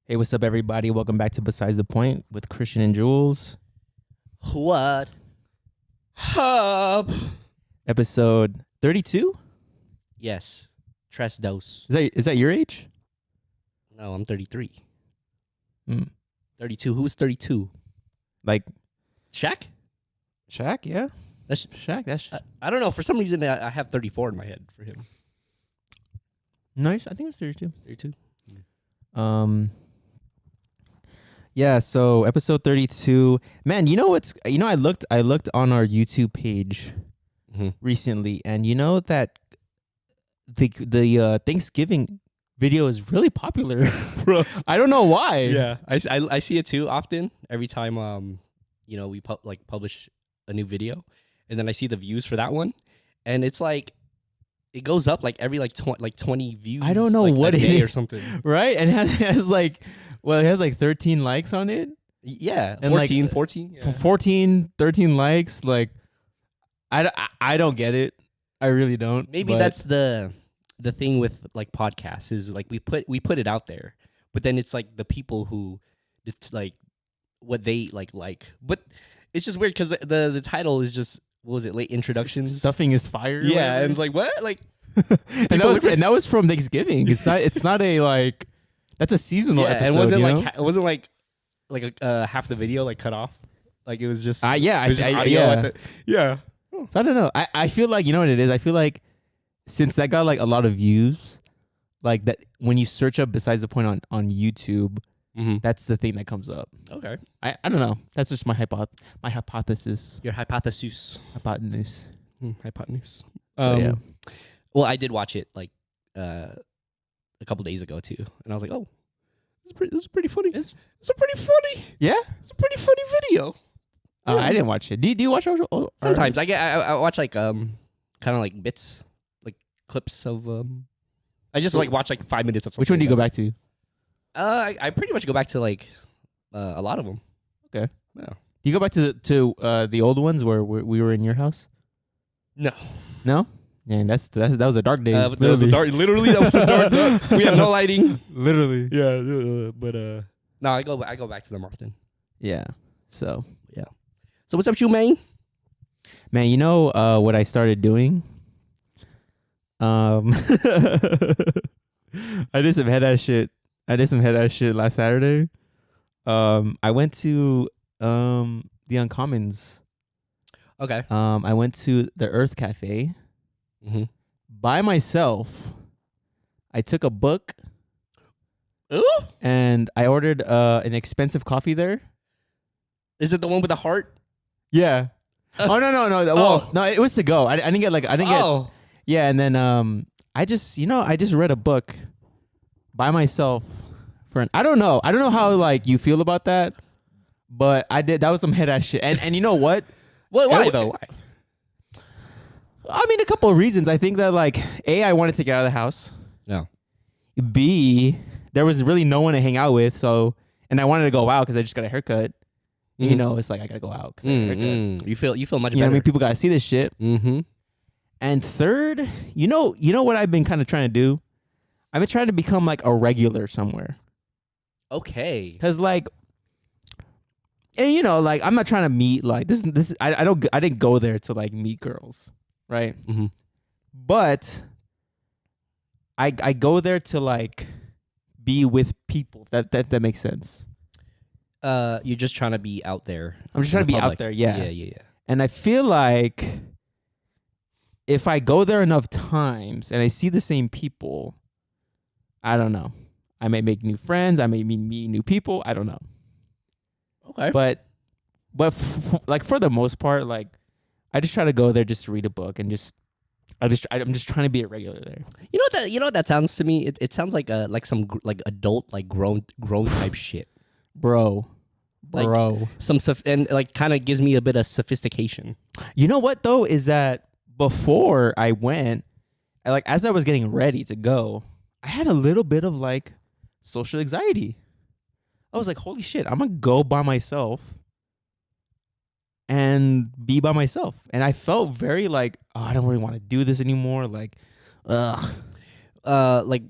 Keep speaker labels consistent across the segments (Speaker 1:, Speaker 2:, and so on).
Speaker 1: Hey, what's up, everybody? Welcome back to Besides the Point with Christian and Jules.
Speaker 2: What up?
Speaker 1: Episode 32?
Speaker 2: Yes. Tres dos.
Speaker 1: Is that your age?
Speaker 2: No, I'm 33.
Speaker 1: Hmm.
Speaker 2: 32. Who's 32?
Speaker 1: Like
Speaker 2: Shaq?
Speaker 1: Shaq, yeah.
Speaker 2: That's
Speaker 1: Shaq, that's
Speaker 2: I don't know. For some reason, I have 34 in my head for him.
Speaker 1: nice. I think it's 32.
Speaker 2: 32.
Speaker 1: Yeah, so episode 32. Man, I looked on our YouTube page
Speaker 2: Mm-hmm.
Speaker 1: recently, and you know that the Thanksgiving video is really popular.
Speaker 2: Bro.
Speaker 1: I don't know why.
Speaker 2: Yeah, I see it too often. Every time we publish a new video, and then I see the views for that one, and it's like it goes up like every 20 views.
Speaker 1: I don't know
Speaker 2: like,
Speaker 1: what
Speaker 2: a
Speaker 1: it
Speaker 2: day
Speaker 1: is.
Speaker 2: or something.
Speaker 1: Right? And it has like 13 likes on it.
Speaker 2: Yeah,
Speaker 1: And
Speaker 2: 14. Yeah.
Speaker 1: 14, 13 likes. Like, I don't get it. I really don't.
Speaker 2: Maybe
Speaker 1: but
Speaker 2: that's the thing with like podcasts is like we put it out there, but then it's like the people who it's like what they like. But it's just weird because the title is just what was it, late introductions?
Speaker 1: stuffing is fire. or
Speaker 2: Yeah,
Speaker 1: whatever.
Speaker 2: and it's like what like
Speaker 1: and that was from Thanksgiving. It's not a like that's a seasonal
Speaker 2: yeah,
Speaker 1: episode.
Speaker 2: and wasn't
Speaker 1: you
Speaker 2: like
Speaker 1: know?
Speaker 2: it wasn't like half the video like cut off. Like it was just
Speaker 1: Yeah,
Speaker 2: it was just
Speaker 1: I-
Speaker 2: audio
Speaker 1: yeah.
Speaker 2: at the, yeah.
Speaker 1: So I don't know. I feel like, you know what it is? I feel like since that got like a lot of views, like that when you search up Besides the Point on YouTube,
Speaker 2: Mm-hmm.
Speaker 1: that's the thing that comes up.
Speaker 2: Okay,
Speaker 1: I don't know. That's just my hypothesis.
Speaker 2: your hypothesis.
Speaker 1: Hypotenuse.
Speaker 2: Hypotenuse.
Speaker 1: So, yeah.
Speaker 2: Well, I did watch it like a couple days ago too, and I was like, "Oh, this is pretty funny. It's a pretty funny.
Speaker 1: Yeah?
Speaker 2: It's a pretty funny video."
Speaker 1: I didn't watch it. Do you watch it?
Speaker 2: Sometimes I watch like kind of like bits, like clips of I just like watch like 5 minutes of something.
Speaker 1: Which one do you go back to?
Speaker 2: I pretty much go back to like a lot of them.
Speaker 1: Okay.
Speaker 2: Yeah.
Speaker 1: Do you go back to the old ones where we were in your house?
Speaker 2: No.
Speaker 1: No? Yeah, that was a dark days.
Speaker 2: But that was a dark. Literally, that was a dark. We had no lighting.
Speaker 1: Literally.
Speaker 2: Yeah, but no, I go back to them often.
Speaker 1: Yeah. So
Speaker 2: So what's up with you, man?
Speaker 1: man, you know what I started doing? I did some head ass shit. Last Saturday. I went to the Uncommons.
Speaker 2: Okay.
Speaker 1: I went to the Earth Cafe
Speaker 2: Mm-hmm.
Speaker 1: by myself. I took a book
Speaker 2: Ooh?
Speaker 1: and I ordered an expensive coffee there.
Speaker 2: Is it the one with the heart?
Speaker 1: Yeah. Oh no. Well, no, it was to go. I didn't get
Speaker 2: Oh.
Speaker 1: Yeah, and then I just read a book by myself I don't know how like you feel about that, but I did. That was some head ass shit. And you know what?
Speaker 2: Why though? Why?
Speaker 1: I mean, a couple of reasons. I think that like I wanted to get out of the house.
Speaker 2: No.
Speaker 1: B, there was really no one to hang out with, and I wanted to go out because I just got a haircut. You know, it's like I gotta go out because I got a haircut.
Speaker 2: You feel much
Speaker 1: You know what I
Speaker 2: better.
Speaker 1: mean? People gotta see this shit.
Speaker 2: Mm-hmm.
Speaker 1: And third, you know what I've been kind of trying to do? I've been trying to become like a regular somewhere.
Speaker 2: Okay.
Speaker 1: Cause like, and you know, like I'm not trying to meet like this. I didn't go there to like meet girls, right?
Speaker 2: Mm-hmm.
Speaker 1: But I go there to like be with people. That makes sense.
Speaker 2: You're just trying to be out there.
Speaker 1: I'm just trying to be out there, yeah.
Speaker 2: Yeah.
Speaker 1: And I feel like if I go there enough times and I see the same people, I don't know. I may make new friends. I may meet new people. I don't know.
Speaker 2: Okay.
Speaker 1: But like for the most part, like I just try to go there just to read a book and I'm just trying to be a regular there.
Speaker 2: You know what that sounds to me? It sounds like some like adult like grown type shit.
Speaker 1: Bro.
Speaker 2: Some stuff and like kind of gives me a bit of sophistication.
Speaker 1: You know what though is that before I went, as I was getting ready to go, I had a little bit of like social anxiety. I was like, holy shit, I'm gonna go by myself and be by myself. And I felt very like, oh, I don't really want to do this anymore. Like, ugh.
Speaker 2: Like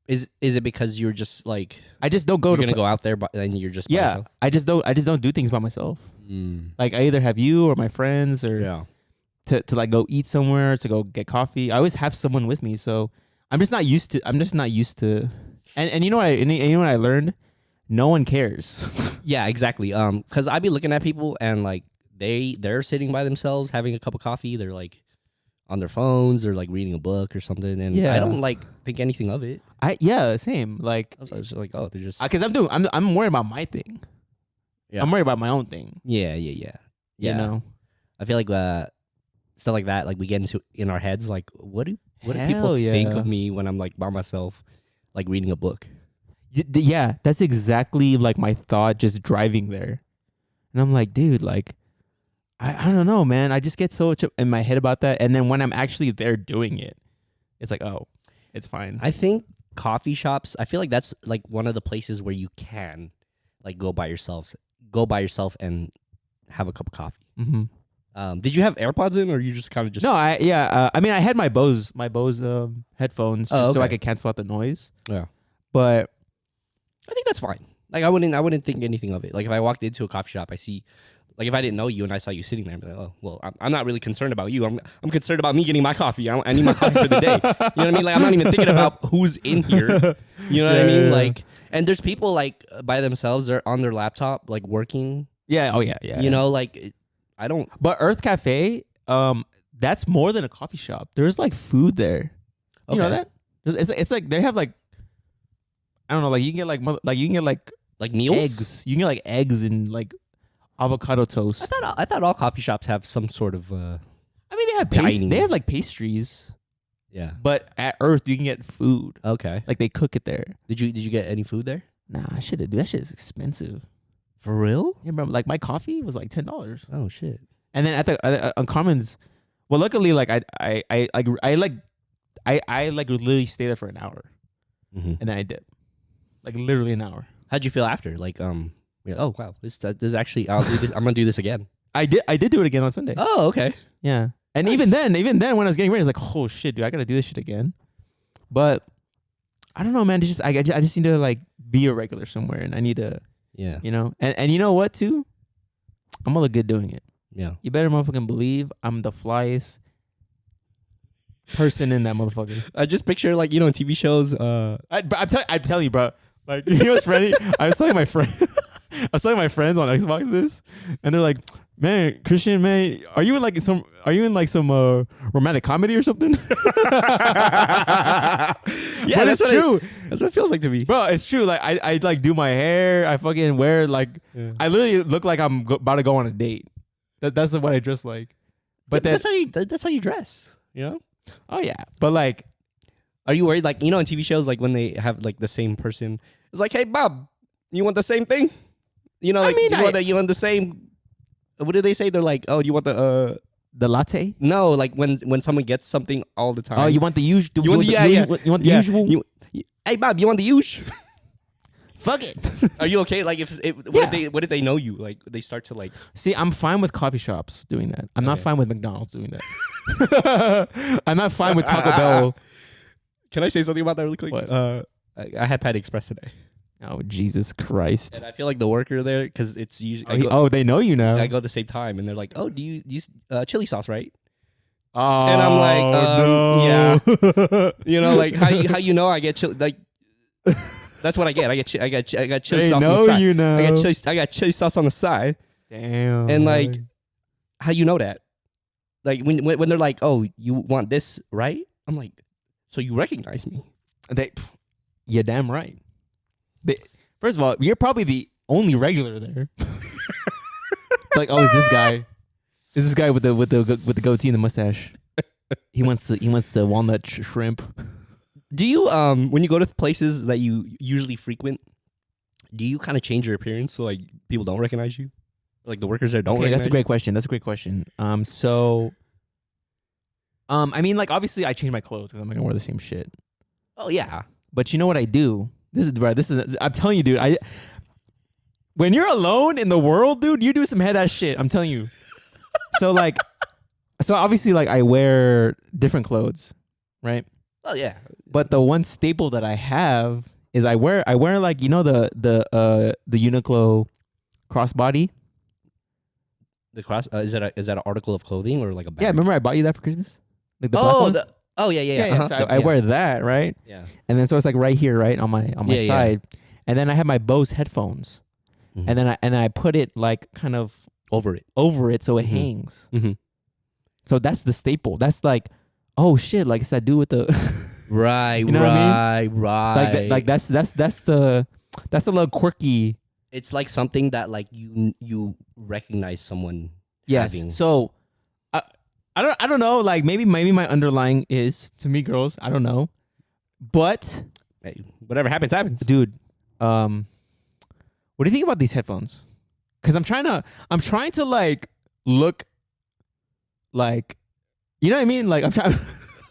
Speaker 2: Is it because you're just like
Speaker 1: I just don't go
Speaker 2: you're
Speaker 1: to
Speaker 2: gonna go out there, but then you're just by
Speaker 1: yeah.
Speaker 2: yourself?
Speaker 1: I just don't do things by myself.
Speaker 2: Mm.
Speaker 1: Like I either have you or my friends or
Speaker 2: Yeah.
Speaker 1: to like go eat somewhere, to go get coffee. I always have someone with me, so I'm just not used to. And you know what you know what I learned? No one cares.
Speaker 2: Yeah, exactly. Because I be looking at people and like they're sitting by themselves having a cup of coffee. They're like on their phones or like reading a book or something, and
Speaker 1: Yeah.
Speaker 2: I don't like think anything of it.
Speaker 1: Same. Like
Speaker 2: I was just like, oh, they're just
Speaker 1: because I'm worried about my thing.
Speaker 2: Yeah.
Speaker 1: I'm worried about my own thing.
Speaker 2: yeah.
Speaker 1: You know.
Speaker 2: I feel like stuff like that, like we get into in our heads, like what do
Speaker 1: Hell
Speaker 2: people think
Speaker 1: yeah.
Speaker 2: of me when I'm like by myself, like reading a book?
Speaker 1: Yeah, that's exactly like my thought just driving there. And I'm like, dude, like, I don't know, man. I just get so much in my head about that. And then when I'm actually there doing it, it's like, oh, it's fine.
Speaker 2: I think coffee shops, I feel like that's like one of the places where you can like go by yourself and have a cup of coffee.
Speaker 1: Mm-hmm.
Speaker 2: Did you have AirPods in, or you just kind of just
Speaker 1: No, I mean, I had my Bose headphones just so I
Speaker 2: okay.
Speaker 1: could cancel out the noise.
Speaker 2: Yeah.
Speaker 1: But
Speaker 2: I think that's fine. Like I wouldn't think anything of it. Like if I walked into a coffee shop, I see, like if I didn't know you and I saw you sitting there, I'd be like, oh well, I'm not really concerned about you. I'm concerned about me getting my coffee. I need my coffee for the day. You know what I mean? Like I'm not even thinking about who's in here. You know what I mean?
Speaker 1: Yeah.
Speaker 2: Like, and there's people like by themselves, they're on their laptop, like working.
Speaker 1: yeah, oh yeah.
Speaker 2: You know, like I don't.
Speaker 1: But Earth Cafe, that's more than a coffee shop. There's like food there. You know
Speaker 2: Okay.
Speaker 1: that? It's like they have like, I don't know, like you can get you can get
Speaker 2: Like meals.
Speaker 1: eggs. You can get like eggs and like avocado toast.
Speaker 2: I thought all coffee shops have some sort of
Speaker 1: I mean, they have
Speaker 2: Dining.
Speaker 1: they have like pastries,
Speaker 2: yeah.
Speaker 1: but at Earth you can get food.
Speaker 2: Okay.
Speaker 1: Like they cook it there.
Speaker 2: Did you get any food there?
Speaker 1: Nah, I should have. That shit is expensive.
Speaker 2: For real?
Speaker 1: Yeah, bro. Like my coffee was like $10,
Speaker 2: Oh shit.
Speaker 1: and then at the on Commons, well, luckily like I literally stay there for an hour,
Speaker 2: Mm-hmm.
Speaker 1: and then I dip, like literally an hour.
Speaker 2: How'd you feel after? Like yeah, oh wow, this actually I'll do this. I'm gonna do this again.
Speaker 1: I did do it again on Sunday.
Speaker 2: Oh okay.
Speaker 1: Yeah, and
Speaker 2: Nice.
Speaker 1: even then when I was getting ready, I was like, oh shit, dude, I gotta do this shit again. But I don't know, man. It's just I just need to like be a regular somewhere, and I need to,
Speaker 2: Yeah.
Speaker 1: you know, and you know what too, I'm gonna look good doing it.
Speaker 2: Yeah.
Speaker 1: You better motherfucking believe I'm the flyest person in that motherfucker.
Speaker 2: I just picture like in TV shows.
Speaker 1: I'm telling you, bro. Like, you know what's funny? I was telling my my friends on Xbox this, and they're like, "Man, Christian, man, are you in like some romantic comedy or something?"
Speaker 2: Yeah,
Speaker 1: But
Speaker 2: that's
Speaker 1: it's true,
Speaker 2: That's what it feels like to me.
Speaker 1: bro. It's true. Like I like do my hair. I fucking wear like I literally look like I'm about to go on a date. That's what I dress like. But
Speaker 2: that's how you dress. You know.
Speaker 1: oh yeah, but like
Speaker 2: Are you worried? Like in TV shows, like when they have like the same person, it's like, hey Bob, you want the same thing? You know,
Speaker 1: I
Speaker 2: like
Speaker 1: mean,
Speaker 2: you want the same. What do they say? They're like, oh, you want the
Speaker 1: the latte.
Speaker 2: No, like when someone gets something all the time.
Speaker 1: Oh, you want the usual?
Speaker 2: You want the- yeah,
Speaker 1: you
Speaker 2: yeah.
Speaker 1: want the
Speaker 2: Yeah.
Speaker 1: usual?
Speaker 2: Hey Bob, you want the usual?
Speaker 1: Fuck it.
Speaker 2: Are you okay? Like what if they know you? Like they start to like.
Speaker 1: See, I'm fine with coffee shops doing that. I'm not
Speaker 2: Okay.
Speaker 1: fine with McDonald's doing that. I'm not fine with Taco Bell.
Speaker 2: Can I say something about that really quick?
Speaker 1: What?
Speaker 2: I had Patty Express today,
Speaker 1: Oh, Jesus Christ.
Speaker 2: and I feel like the worker there because it's usually
Speaker 1: They know you now.
Speaker 2: I go at the same time, and they're like, "Oh, do you use chili sauce, right?"
Speaker 1: Oh,
Speaker 2: And I'm like,
Speaker 1: no.
Speaker 2: yeah. You know, like how you know I get chili? Like that's what I get. I get chili
Speaker 1: They
Speaker 2: sauce on the
Speaker 1: know
Speaker 2: side.
Speaker 1: you know.
Speaker 2: I got chili sauce on the side,
Speaker 1: Damn.
Speaker 2: and like, how you know that? Like when they're like, "Oh, you want this, right?" I'm like, "So you recognize me?"
Speaker 1: You're damn right. First of all, you're probably the only regular there. Like, oh, is this guy? Is this guy with the goatee and the mustache? He wants the walnut shrimp.
Speaker 2: Do you when you go to places that you usually frequent, do you kind of change your appearance so like people don't recognize you? Like the workers there don't
Speaker 1: Okay,
Speaker 2: recognize
Speaker 1: that's a great question. That's a great question. I mean, like, obviously, I change my clothes because I'm not gonna wear the same shit.
Speaker 2: you? Oh yeah.
Speaker 1: But you know what I do? I'm telling you, dude. When you're alone in the world, dude, you do some head ass shit. I'm telling you. So obviously, like, I wear different clothes, right?
Speaker 2: Oh yeah.
Speaker 1: But the one staple that I have is I wear like the Uniqlo crossbody.
Speaker 2: The cross is that an article of clothing or like a bag?
Speaker 1: Yeah, remember I bought you that for Christmas? Like the black one?
Speaker 2: Yeah.
Speaker 1: Yeah, so I wear that, right?
Speaker 2: Yeah.
Speaker 1: And then so it's like right here, right on my
Speaker 2: Yeah.
Speaker 1: side. And then I have my Bose headphones.
Speaker 2: Mhm.
Speaker 1: And then I put it like kind of
Speaker 2: over it.
Speaker 1: so it
Speaker 2: Mhm.
Speaker 1: hangs.
Speaker 2: Mhm.
Speaker 1: So that's the staple. That's like, oh shit, like it's that dude with the
Speaker 2: Right.
Speaker 1: You know what I
Speaker 2: Right.
Speaker 1: like that's the little quirky.
Speaker 2: It's like something that like you recognize someone
Speaker 1: Yes.
Speaker 2: having.
Speaker 1: So I don't know, like maybe my underlying is to me girls, I don't know. But
Speaker 2: Hey, whatever happens, happens.
Speaker 1: dude, what do you think about these headphones? Cuz I'm trying to like look like, you know what I mean? Like I'm trying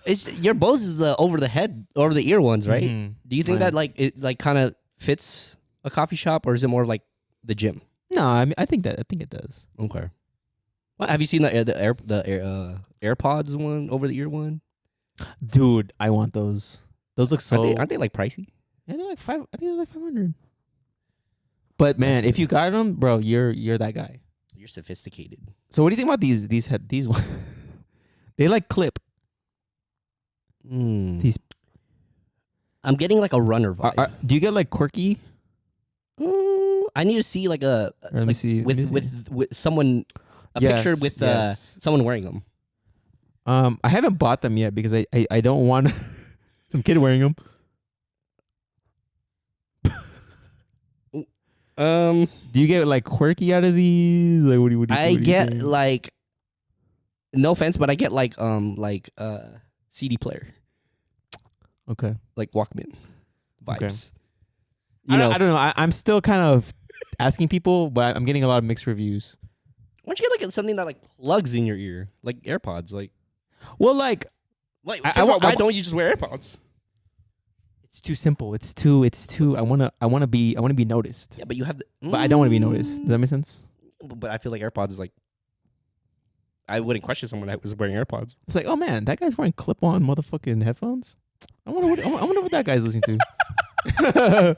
Speaker 2: It's your Bose is the over the ear ones, right?
Speaker 1: Mhm.
Speaker 2: Do you think
Speaker 1: Right.
Speaker 2: that like it like kind of fits a coffee shop, or is it more like the gym?
Speaker 1: No, I mean I think it does.
Speaker 2: Okay. Well, have you seen the AirPods one, over the ear one?
Speaker 1: Dude, I want those. Those look so
Speaker 2: Aren't they like pricey?
Speaker 1: Yeah, they're like I think they're like 500. But man, if you got them, bro, you're that guy.
Speaker 2: You're sophisticated.
Speaker 1: So what do you think about these ones? They like clip. These-
Speaker 2: I'm getting like a runner vibe.
Speaker 1: Do you get like quirky?
Speaker 2: I need to see like a
Speaker 1: Or let me
Speaker 2: like,
Speaker 1: see.
Speaker 2: with someone a
Speaker 1: Yes,
Speaker 2: picture with
Speaker 1: yes.
Speaker 2: someone wearing them.
Speaker 1: I haven't bought them yet because I don't want some kid wearing them. Do you get like quirky out of these? Like what do you
Speaker 2: I get
Speaker 1: think?
Speaker 2: like, no offense, but I get like CD player,
Speaker 1: Okay.
Speaker 2: like Walkman vibes.
Speaker 1: Okay.
Speaker 2: You know,
Speaker 1: I don't know. I'm still kind of asking people, but I'm getting a lot of mixed reviews.
Speaker 2: why don't you get like something that like plugs in your ear, like AirPods? Like,
Speaker 1: Well, like
Speaker 2: first of all, why don't you just wear AirPods?
Speaker 1: it's too simple. It's too. I wanna be noticed,
Speaker 2: Yeah, but you have the.
Speaker 1: but I don't want to be noticed. Does that make sense?
Speaker 2: But I feel like AirPods is like. I wouldn't question someone that was wearing AirPods.
Speaker 1: It's like, oh man, that guy's wearing clip-on motherfucking headphones. I wonder what that guy's listening to.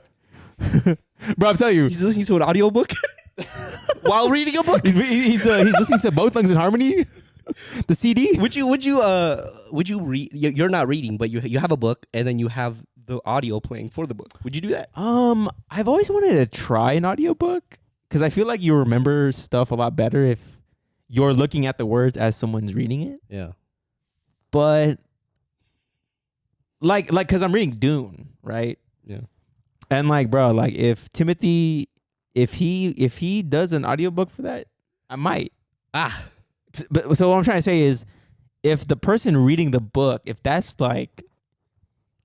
Speaker 1: Bro, I'm telling you,
Speaker 2: He's listening to an audiobook while reading a book.
Speaker 1: he's listening to Both Lungs in Harmony, the CD.
Speaker 2: Would you read? You're not reading, but you have a book, and then you have the audio playing for the book. Would you do that?
Speaker 1: I've always wanted to try an audiobook because I feel like you remember stuff a lot better if you're looking at the words as someone's reading it.
Speaker 2: Yeah.
Speaker 1: But like because I'm reading Dune, right?
Speaker 2: Yeah.
Speaker 1: And like, bro, like if Timothy, if he does an audiobook for that, I might. But so what I'm trying to say is, if the person reading the book, if that's like,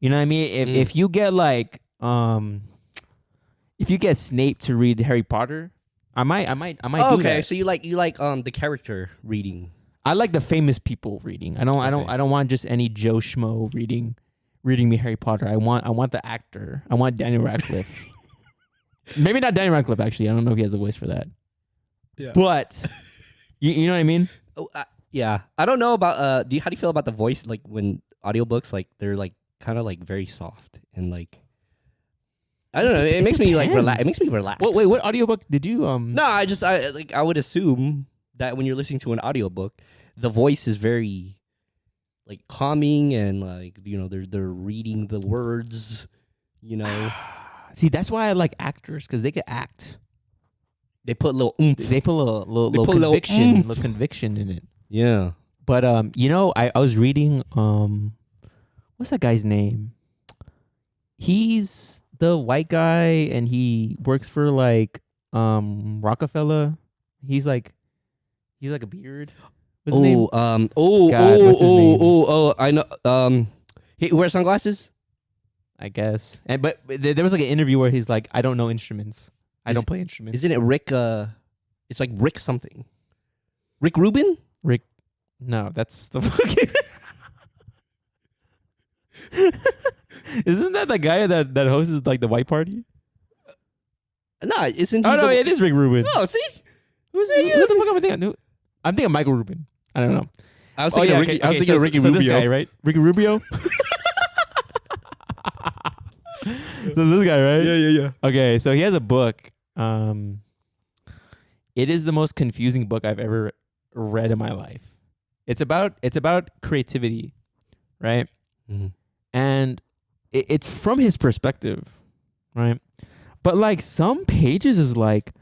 Speaker 1: you know what I mean? If you get like, if you get Snape to read Harry Potter, I might do
Speaker 2: Okay,
Speaker 1: that.
Speaker 2: so you like the character reading.
Speaker 1: I like the famous people reading. I don't want just any Joe Schmo reading me Harry Potter. I want the actor. I want Daniel Radcliffe. Maybe not Daniel Radcliffe, actually. I don't know if he has a voice for that.
Speaker 2: Yeah.
Speaker 1: But you know what I mean?
Speaker 2: Oh, yeah. I don't know about how do you feel about the voice, like when audiobooks, like they're like kind of like very soft and like I don't know. It makes me like relax. It makes me relax.
Speaker 1: Wait, what audiobook did you
Speaker 2: No, I would assume that when you're listening to an audiobook, the voice is very like calming and like, you know, they're reading the words, you know.
Speaker 1: See, that's why I like actors, because they can act.
Speaker 2: They put a little oomph.
Speaker 1: They put a little
Speaker 2: put a little
Speaker 1: conviction,
Speaker 2: oomph.
Speaker 1: little conviction in it.
Speaker 2: Yeah.
Speaker 1: But you know, I was reading what's that guy's name? He's the white guy and he works for like Rockefeller. He's like a beard. What's his name? God, what's his name?
Speaker 2: I know. He wears sunglasses.
Speaker 1: I guess. And but there was like an interview where he's like, I don't know instruments. I don't play instruments.
Speaker 2: Isn't it Rick? It's like Rick something. Rick Rubin?
Speaker 1: Rick? No, that's the fucking. Isn't that the guy that hosts like the white party?
Speaker 2: No, isn't he?
Speaker 1: Oh no, it is Rick Rubin.
Speaker 2: Oh, see,
Speaker 1: Who the fuck am I thinking? I'm thinking Michael Rubin. I don't know.
Speaker 2: I was thinking of Ricky. I was thinking of Ricky
Speaker 1: so
Speaker 2: Rubio.
Speaker 1: this guy, right? Ricky Rubio. So this guy, right?
Speaker 2: yeah.
Speaker 1: Okay, so he has a book. It is the most confusing book I've ever read in my life. It's about creativity, right?
Speaker 2: Mhm.
Speaker 1: And it's from his perspective, right? But like some pages is like,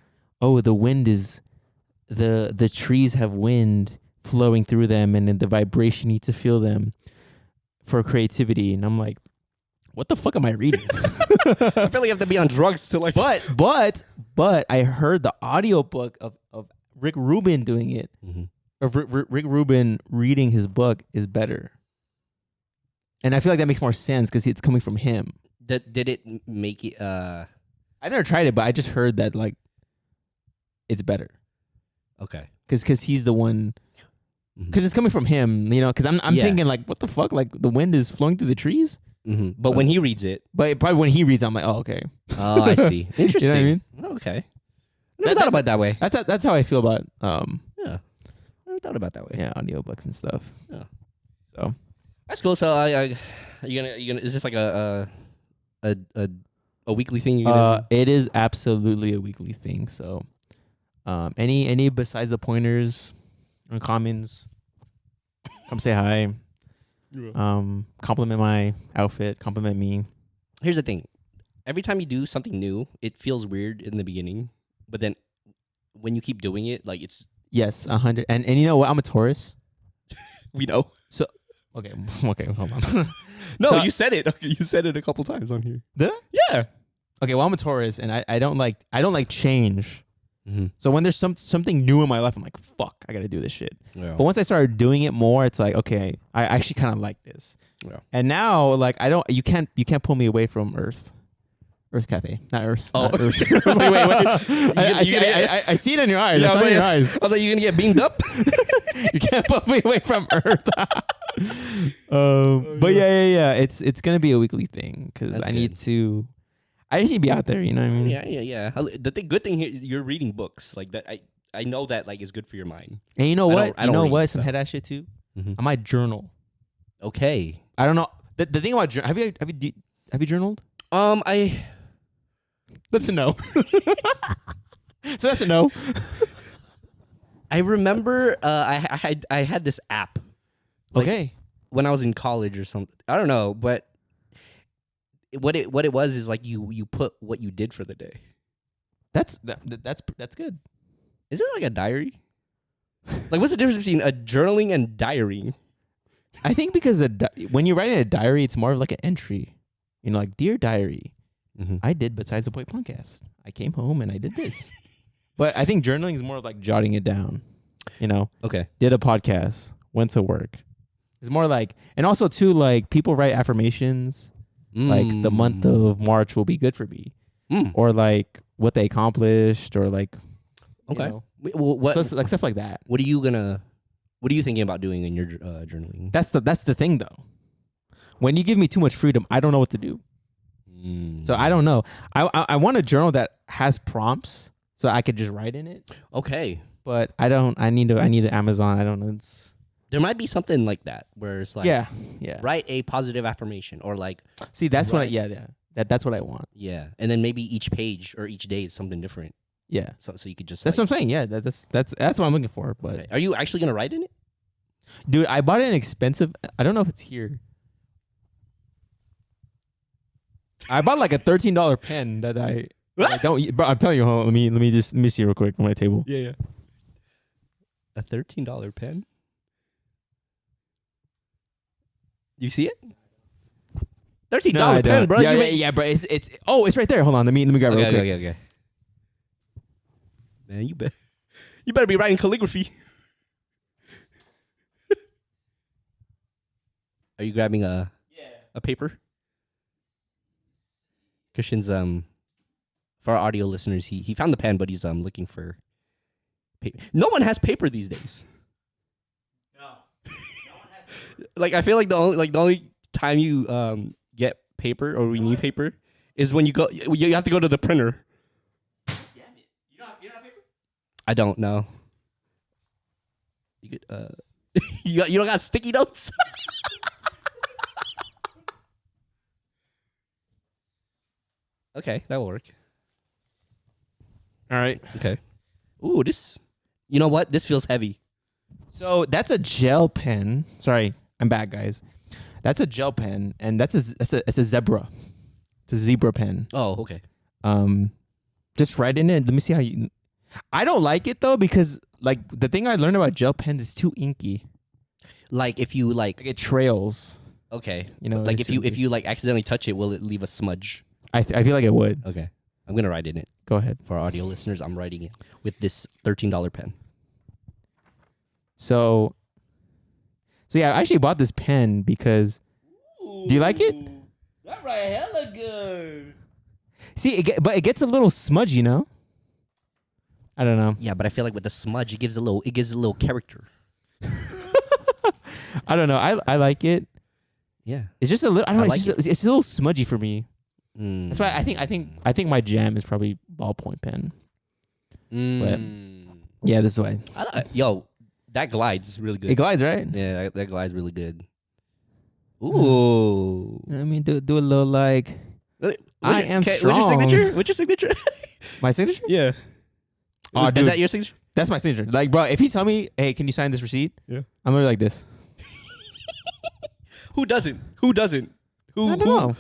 Speaker 1: oh, the wind is the trees have wind flowing through them, and then the vibration, you need to feel them for creativity. And I'm like, what the fuck am I reading?
Speaker 2: I feel like you have to be on drugs to like.
Speaker 1: But I heard the audiobook of Rick Rubin doing it.
Speaker 2: Mhm.
Speaker 1: Of Rick Rubin reading his book is better. And I feel like that makes more sense because it's coming from him.
Speaker 2: Did it make it?
Speaker 1: I never tried it, but I just heard that like it's better
Speaker 2: Okay.
Speaker 1: because he's the one.
Speaker 2: Mhm.
Speaker 1: Because it's coming from him, you know. Because I'm
Speaker 2: Yeah.
Speaker 1: thinking like, what the fuck? Like the wind is flowing through the trees.
Speaker 2: Mhm. But when he reads it,
Speaker 1: But probably when he reads, I'm like, oh, okay.
Speaker 2: oh, I see. Interesting.
Speaker 1: You know what I mean?
Speaker 2: Oh, okay. Never thought about it that way.
Speaker 1: That's how I feel about
Speaker 2: Yeah. Never thought about it that way.
Speaker 1: yeah, audiobooks and stuff.
Speaker 2: Yeah.
Speaker 1: So
Speaker 2: That's cool. So are you gonna is this like a weekly thing? You're gonna
Speaker 1: it is absolutely a weekly thing. So any besides the pointers and commons, come say hi. Compliment my outfit, compliment me.
Speaker 2: Here's the thing. Every time you do something new, it feels weird in the beginning, but then when you keep doing it, like it's
Speaker 1: Yes, 100. And you know what? I'm a Taurus.
Speaker 2: we know.
Speaker 1: Okay, hold on.
Speaker 2: No,
Speaker 1: So-
Speaker 2: you said it. Okay, you said it a couple times on here.
Speaker 1: Did I?
Speaker 2: Yeah.
Speaker 1: Okay, well I'm a Taurus, and I don't like change.
Speaker 2: Mm-hmm.
Speaker 1: So when there's something new in my life, I'm like, fuck, I gotta do this shit.
Speaker 2: Yeah.
Speaker 1: But once I started doing it more, it's like, okay, I actually kind of like this.
Speaker 2: Yeah.
Speaker 1: And now, like, you can't pull me away from Earth Cafe, not Earth.
Speaker 2: Oh.
Speaker 1: Not Earth. wait. I see it in your eyes.
Speaker 2: Yeah,
Speaker 1: I saw it in your eyes.
Speaker 2: I was like, you gonna get beamed up?
Speaker 1: You can't pull me away from Earth. But yeah. It's gonna be a weekly thing because
Speaker 2: That's
Speaker 1: I
Speaker 2: good.
Speaker 1: need to. I just need to be out there. You know what I mean?
Speaker 2: Yeah. Good thing here, you're reading books like that. I know that like is good for your mind.
Speaker 1: And you know
Speaker 2: I
Speaker 1: what?
Speaker 2: don't- I
Speaker 1: You
Speaker 2: don't
Speaker 1: know
Speaker 2: read,
Speaker 1: what? Some
Speaker 2: so.
Speaker 1: head ass shit too.
Speaker 2: Mhm.
Speaker 1: I might journal.
Speaker 2: Okay.
Speaker 1: I don't know. The thing about have you journaled? That's a no. So that's a no.
Speaker 2: I remember I had this app. Like,
Speaker 1: Okay.
Speaker 2: when I was in college or something. I don't know, but what it was is like you put what you did for the day.
Speaker 1: That's good.
Speaker 2: Is it like a diary? Like, what's the difference between a journaling and diarying?
Speaker 1: I think because when you're writing a diary, it's more of like an entry. You know, like dear diary,
Speaker 2: Mm-hmm.
Speaker 1: I did Besides the Point podcast. I came home and I did this. But I think journaling is more of like jotting it down. You know,
Speaker 2: Okay.
Speaker 1: did a podcast, went to work. It's more like, and also too, like people write affirmations. Like the month of March will be good for me, or like what they accomplished, or like
Speaker 2: Okay.
Speaker 1: you know,
Speaker 2: Well, what
Speaker 1: like stuff like that.
Speaker 2: what are you thinking about doing in your journaling?
Speaker 1: That's the thing though. When you give me too much freedom, I don't know what to do. So I don't know. I want a journal that has prompts so I could just write in it.
Speaker 2: Okay.
Speaker 1: But I don't. I need an Amazon. I don't know.
Speaker 2: There might be something like that where it's like
Speaker 1: Yeah.
Speaker 2: write a positive affirmation or like
Speaker 1: See, that's what.
Speaker 2: Right.
Speaker 1: That's what I want.
Speaker 2: yeah, and then maybe each page or each day is something different.
Speaker 1: Yeah.
Speaker 2: So you could just
Speaker 1: That's
Speaker 2: like,
Speaker 1: what I'm saying. Yeah. That's what I'm looking for. But
Speaker 2: okay. Are you actually gonna write in it?
Speaker 1: dude, I bought an expensive. I don't know if it's here. I bought like a $13 pen that I don't. Bro, I'm telling you. Hold on, let me see real quick on my table.
Speaker 2: Yeah. A $13 pen. You see it? $13
Speaker 1: No, I
Speaker 2: pen,
Speaker 1: don't.
Speaker 2: bro.
Speaker 1: Yeah,
Speaker 2: You
Speaker 1: yeah, bro. It's it's right there. Hold on. Let me grab it real quick.
Speaker 2: okay. Man, you better be writing calligraphy. Are you grabbing a paper? Christian's for our audio listeners, he found the pen, but he's looking for paper. No one has paper these days.
Speaker 1: No.
Speaker 2: Like I feel like the only time you get paper or renew paper is when you have to go to the printer.
Speaker 1: Damn it. You don't have paper?
Speaker 2: I don't know. You could you don't got sticky notes? Okay, that will work.
Speaker 1: All right.
Speaker 2: Okay. Ooh, this. You know what? This feels heavy.
Speaker 1: So that's a gel pen. Sorry, I'm back, guys. That's a gel pen, and it's a zebra. It's a zebra pen.
Speaker 2: Oh, okay.
Speaker 1: Just write in it. Let me see how you. I don't like it though because like the thing I learned about gel pens is too inky.
Speaker 2: Like if you like.
Speaker 1: Like it trails.
Speaker 2: Okay.
Speaker 1: You know,
Speaker 2: like
Speaker 1: it's
Speaker 2: if you like accidentally touch it, will it leave a smudge?
Speaker 1: I feel like it would.
Speaker 2: Okay. I'm gonna write in it
Speaker 1: Go ahead.
Speaker 2: for our audio listeners. I'm writing it with this $13 pen.
Speaker 1: So yeah, I actually bought this pen because. Do you like it?
Speaker 2: That right, hella good.
Speaker 1: See, but it gets a little smudgy, you know. I don't know.
Speaker 2: Yeah, but I feel like with the smudge, it gives a little character.
Speaker 1: I don't know. I like it.
Speaker 2: Yeah.
Speaker 1: It's just a little. I don't know.
Speaker 2: I like
Speaker 1: It's a little smudgy for me.
Speaker 2: Mm.
Speaker 1: That's why I think my jam is probably ballpoint pen. Yeah, this is why
Speaker 2: Yo, that glides really good.
Speaker 1: it glides, right?
Speaker 2: Yeah, that glides really good. Ooh.
Speaker 1: I mean, do a little like I am
Speaker 2: What's your
Speaker 1: strong.
Speaker 2: signature? What's your signature?
Speaker 1: my signature.
Speaker 2: Yeah.
Speaker 1: Oh,
Speaker 2: Is
Speaker 1: dude,
Speaker 2: that your signature?
Speaker 1: that's my signature. Like, bro, if you tell me, hey, can you sign this receipt?
Speaker 2: Yeah.
Speaker 1: I'm gonna be like this.
Speaker 2: Who doesn't? Who doesn't? Who?
Speaker 1: I don't know.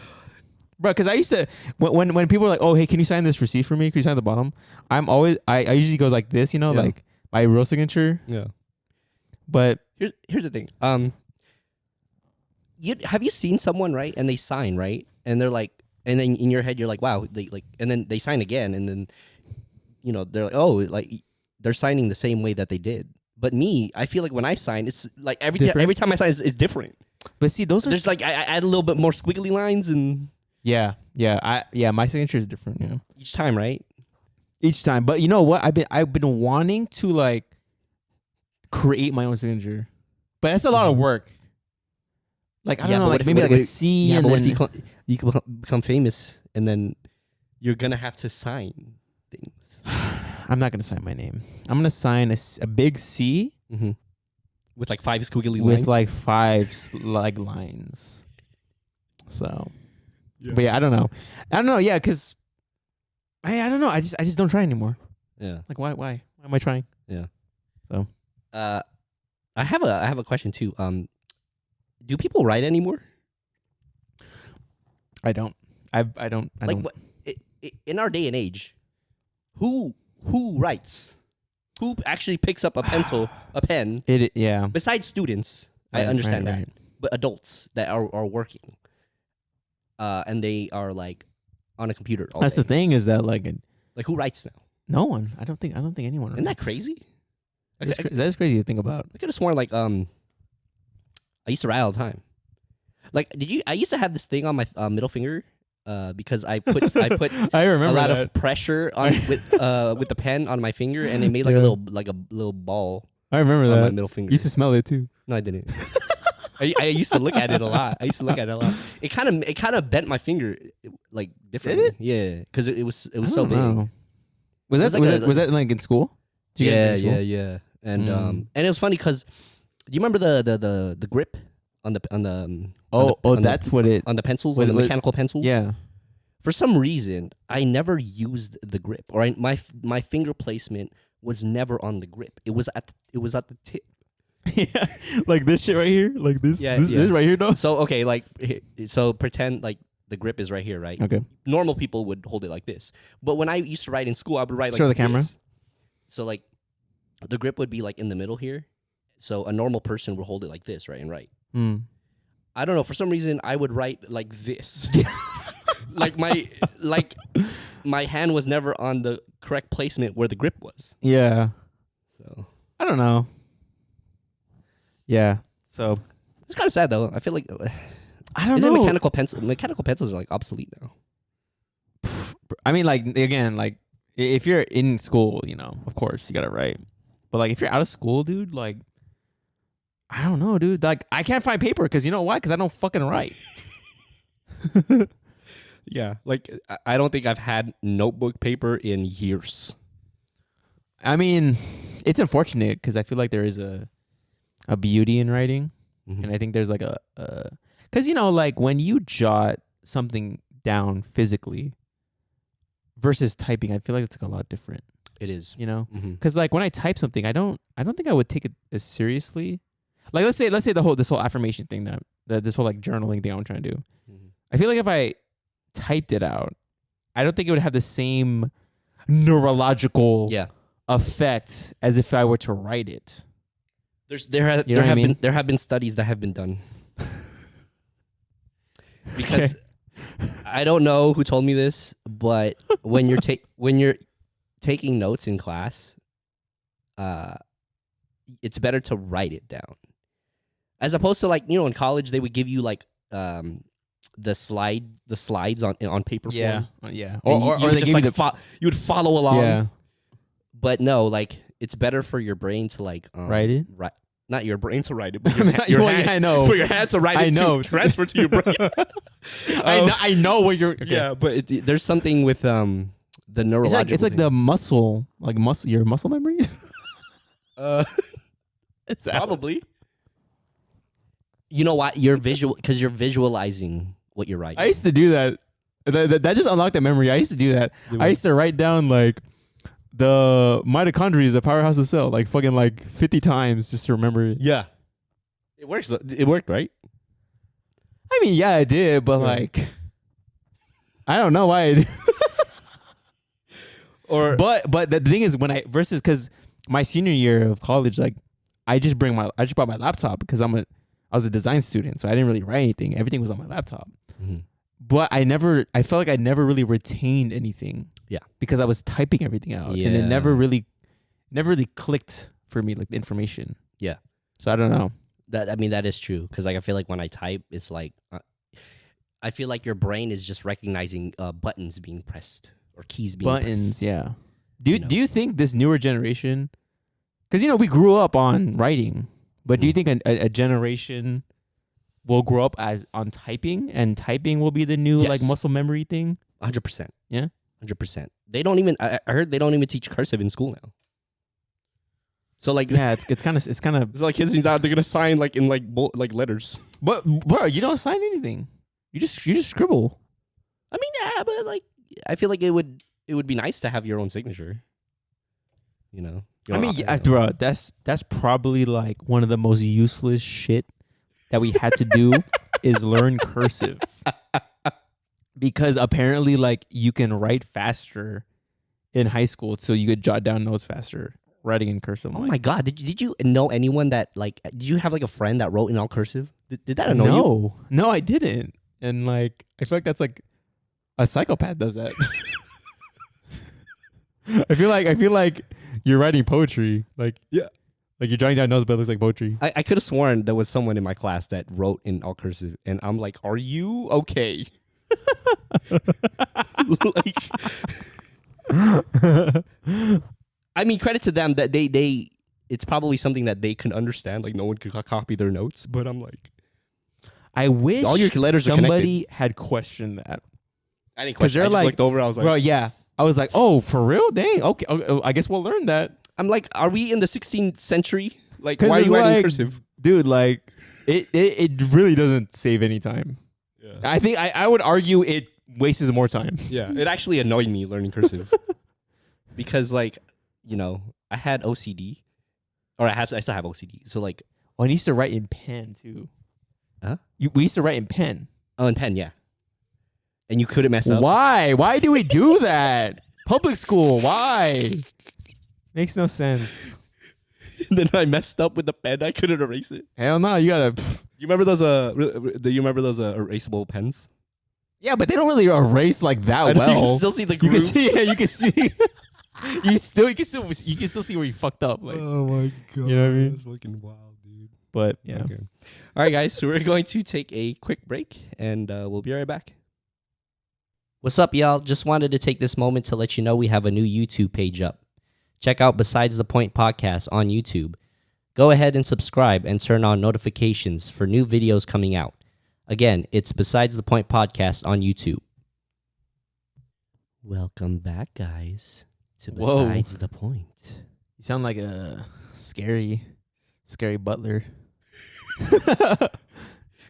Speaker 1: Bro, because I used to when people are like, oh, hey, can you sign this receipt for me? Can you sign at the bottom? I usually go like this, you know,
Speaker 2: Yeah.
Speaker 1: like my real signature.
Speaker 2: Yeah.
Speaker 1: But
Speaker 2: Here's the thing. Have you seen someone, right? And they sign, right? And they're like, and then in your head you're like, wow, they like, and then they sign again, and then, you know, they're like, oh, like they're signing the same way that they did. But me, I feel like when I sign, it's like every time I sign, it's different.
Speaker 1: But see, those are
Speaker 2: There's like I add a little bit more squiggly lines, and
Speaker 1: yeah. My signature is different, you know.
Speaker 2: each time, right?
Speaker 1: Each time, but you know what? I've been wanting to like create my own signature, but that's a lot of work. Like I don't know,
Speaker 2: but
Speaker 1: like
Speaker 2: what
Speaker 1: maybe
Speaker 2: if-
Speaker 1: like
Speaker 2: what
Speaker 1: a
Speaker 2: if-
Speaker 1: C,
Speaker 2: Yeah,
Speaker 1: and
Speaker 2: but what
Speaker 1: then
Speaker 2: if you can become famous, and then you're gonna have to sign things
Speaker 1: I'm not gonna sign my name. I'm gonna sign a big C
Speaker 2: with like 5 squiggly
Speaker 1: with
Speaker 2: lines.
Speaker 1: like 5 like lines. So, but yeah, I don't know. Yeah, because I don't know. I just don't try anymore.
Speaker 2: Yeah.
Speaker 1: Like why am I trying?
Speaker 2: Yeah.
Speaker 1: So,
Speaker 2: I have a question too. Do people write anymore?
Speaker 1: I don't. I don't.
Speaker 2: Like what, in our day and age, who writes? Who actually picks up a pencil, a pen?
Speaker 1: Yeah.
Speaker 2: Besides students, I
Speaker 1: Right,
Speaker 2: understand
Speaker 1: right,
Speaker 2: that, but adults that are working, and they are like on a computer all
Speaker 1: That's
Speaker 2: day.
Speaker 1: the thing is that like
Speaker 2: Like who writes now?
Speaker 1: no one. I don't think anyone.
Speaker 2: Isn't that
Speaker 1: writes.
Speaker 2: crazy?
Speaker 1: That's crazy to think about.
Speaker 2: I could have sworn like I used to write all the time. Like, I used to have this thing on my middle finger, because I put
Speaker 1: I
Speaker 2: a
Speaker 1: remember
Speaker 2: lot
Speaker 1: that.
Speaker 2: of pressure on with the pen on my finger, and it made like
Speaker 1: Yeah.
Speaker 2: a little ball
Speaker 1: I remember
Speaker 2: on my
Speaker 1: that.
Speaker 2: middle finger.
Speaker 1: You used to smell it too.
Speaker 2: No, I didn't. I used to look at it a lot. It kind of bent my finger like differently.
Speaker 1: Did it?
Speaker 2: Yeah, because it was
Speaker 1: I
Speaker 2: so
Speaker 1: don't
Speaker 2: big.
Speaker 1: know. Was
Speaker 2: It
Speaker 1: that
Speaker 2: was like
Speaker 1: was that like in school? Did you get it in school?
Speaker 2: Yeah. And
Speaker 1: Mm.
Speaker 2: and it was funny because do you remember the grip on the
Speaker 1: That's what it.
Speaker 2: on the pencils,
Speaker 1: Was
Speaker 2: on the
Speaker 1: it-
Speaker 2: mechanical pencils?
Speaker 1: Yeah.
Speaker 2: For some reason, I never used the grip, or my finger placement was never on the grip. It was at the tip.
Speaker 1: Yeah. Like this shit right here. Like this.
Speaker 2: Yeah,
Speaker 1: This,
Speaker 2: yeah.
Speaker 1: this right here, though.
Speaker 2: So okay, like so pretend like the grip is right here, right?
Speaker 1: Okay.
Speaker 2: Normal people would hold it like this, but when I used to write in school, I would write like
Speaker 1: Show the camera.
Speaker 2: this. So like the grip would be like in the middle here. So a normal person would hold it like this, right, and write.
Speaker 1: Mm.
Speaker 2: I don't know. For some reason, I would write like this. like my hand was never on the correct placement where the grip was.
Speaker 1: Yeah.
Speaker 2: So
Speaker 1: I don't know. Yeah. So
Speaker 2: it's kind of sad though. I feel like
Speaker 1: I don't
Speaker 2: isn't
Speaker 1: know.
Speaker 2: mechanical pencils are like obsolete now.
Speaker 1: I mean, like again, like if you're in school, you know, of course you gotta write. But like if you're out of school, dude, like I don't know, dude. Like I can't find paper because you know why? Because I don't fucking write.
Speaker 2: Yeah, like I don't think I've had notebook paper in years.
Speaker 1: I mean, it's unfortunate because I feel like there is a beauty in writing, and I think there's like because you know, like when you jot something down physically, versus typing. I feel like it's like a lot different.
Speaker 2: It is.
Speaker 1: You know,
Speaker 2: Mm-hmm.
Speaker 1: because like when I type something, I don't think I would take it as seriously. Like let's say this whole affirmation thing that this whole like journaling thing I'm trying to do.
Speaker 2: Mm-hmm.
Speaker 1: I feel like if I typed it out, I don't think it would have the same neurological
Speaker 2: Yeah.
Speaker 1: effect as if I were to write it.
Speaker 2: There
Speaker 1: You know what I mean?
Speaker 2: have been studies that have been done. Because I don't know who told me this, but when you're taking notes in class, it's better to write it down, as opposed to, like, you know, in college they would give you like the slides on paper form.
Speaker 1: Yeah.
Speaker 2: And
Speaker 1: Or
Speaker 2: you
Speaker 1: they
Speaker 2: would just
Speaker 1: give you
Speaker 2: like you would follow along.
Speaker 1: yeah.
Speaker 2: But no, like, it's better for your brain to like
Speaker 1: Write it?
Speaker 2: Right. Not your brain to write it, but your
Speaker 1: Well,
Speaker 2: hand,
Speaker 1: yeah, I know.
Speaker 2: for your hand to write it.
Speaker 1: I know.
Speaker 2: To transfer to your brain.
Speaker 1: I know what you're. Okay.
Speaker 2: Yeah, but there's something with the neurological.
Speaker 1: It's like the muscle, your muscle memory. Is that
Speaker 2: probably. You know what? You're because you're visualizing what you're writing.
Speaker 1: I used to do that. That just unlocked that memory. I used to do that. I used to write down like the mitochondria is a powerhouse of cell, like fucking like 50 times just to remember it.
Speaker 2: Yeah, it works. It worked, right?
Speaker 1: I mean, yeah, I did, but like, I don't know why. I did. But the thing is, because my senior year of college, like, I just brought my laptop because I was a design student, so I didn't really write anything. Everything was on my laptop.
Speaker 2: Mm-hmm.
Speaker 1: But I felt like I never really retained anything.
Speaker 2: Yeah.
Speaker 1: Because I was typing everything out.
Speaker 2: Yeah.
Speaker 1: And it never really clicked for me, like the information.
Speaker 2: Yeah.
Speaker 1: So I don't know.
Speaker 2: That is true, because like I feel like when I type, it's like I feel like your brain is just recognizing buttons being pressed or keys being pressed.
Speaker 1: Yeah. Do you think this newer generation, because we grew up on writing, but do you think a generation will grow up on typing, and typing will be the new like muscle memory thing?
Speaker 2: 100%.
Speaker 1: Yeah.
Speaker 2: 100%. They don't even. I heard they don't even teach cursive in school now. So like,
Speaker 1: yeah, it's kind of
Speaker 2: it's like kids they're gonna sign like in like letters.
Speaker 1: But bro, you don't sign anything. You just scribble.
Speaker 2: I mean, yeah, but like, I feel like it would be nice to have your own signature. You know.
Speaker 1: I mean, bro, that's probably like one of the most useless shit that we had to do is learn cursive. Because apparently, like, you can write faster in high school, so you could jot down notes faster writing in cursive.
Speaker 2: Oh my god! Did you know anyone that like? Did you have like a friend that wrote in all cursive? Did that annoy you?
Speaker 1: No, I didn't. And like, I feel like that's like a psychopath does that. I feel like you're writing poetry. Like, yeah, like you're jotting down notes, but it looks like poetry.
Speaker 2: I could have sworn there was someone in my class that wrote in all cursive, and I'm like, are you okay? Like, I mean, credit to them that they it's probably something that they can understand. Like, no one could copy their notes, but I'm like,
Speaker 1: I wish
Speaker 2: all your letters
Speaker 1: somebody had questioned that.
Speaker 2: I didn't question. I just looked over. I was like,
Speaker 1: bro, yeah. I was like, oh, for real? Dang. Okay, I guess we'll learn that.
Speaker 2: I'm like, are we in the 16th century? Like, why are you writing cursive?
Speaker 1: Dude, like, it really doesn't save any time. Yeah. I think I would argue it wastes more time.
Speaker 2: Yeah. It actually annoyed me learning cursive. Because, like, I had OCD. Or I still have OCD. So, like...
Speaker 1: Oh, and you used to write in pen, too.
Speaker 2: Huh?
Speaker 1: We used to write in pen.
Speaker 2: Oh, in pen, yeah. And you couldn't mess up.
Speaker 1: Why? Why do we do that? Public school. Why? Makes no sense.
Speaker 2: And then I messed up with the pen. I couldn't erase it.
Speaker 1: Hell no. You gotta...
Speaker 2: You remember those do you remember those erasable pens?
Speaker 1: Yeah, but they don't really erase like that well.
Speaker 2: You can still see the grooves.
Speaker 1: You can see. You can still see where you fucked up. Like,
Speaker 2: oh my god.
Speaker 1: You know what I mean?
Speaker 2: That's fucking wild, dude.
Speaker 1: But yeah.
Speaker 2: Okay. All right, guys. So we're going to take a quick break, and we'll be right back. What's up, y'all? Just wanted to take this moment to let you know we have a new YouTube page up. Check out Besides the Point podcast on YouTube. Go ahead and subscribe and turn on notifications for new videos coming out. Again, it's Besides the Point podcast on YouTube. Welcome back, guys, to Besides the Point.
Speaker 1: You sound like a scary butler.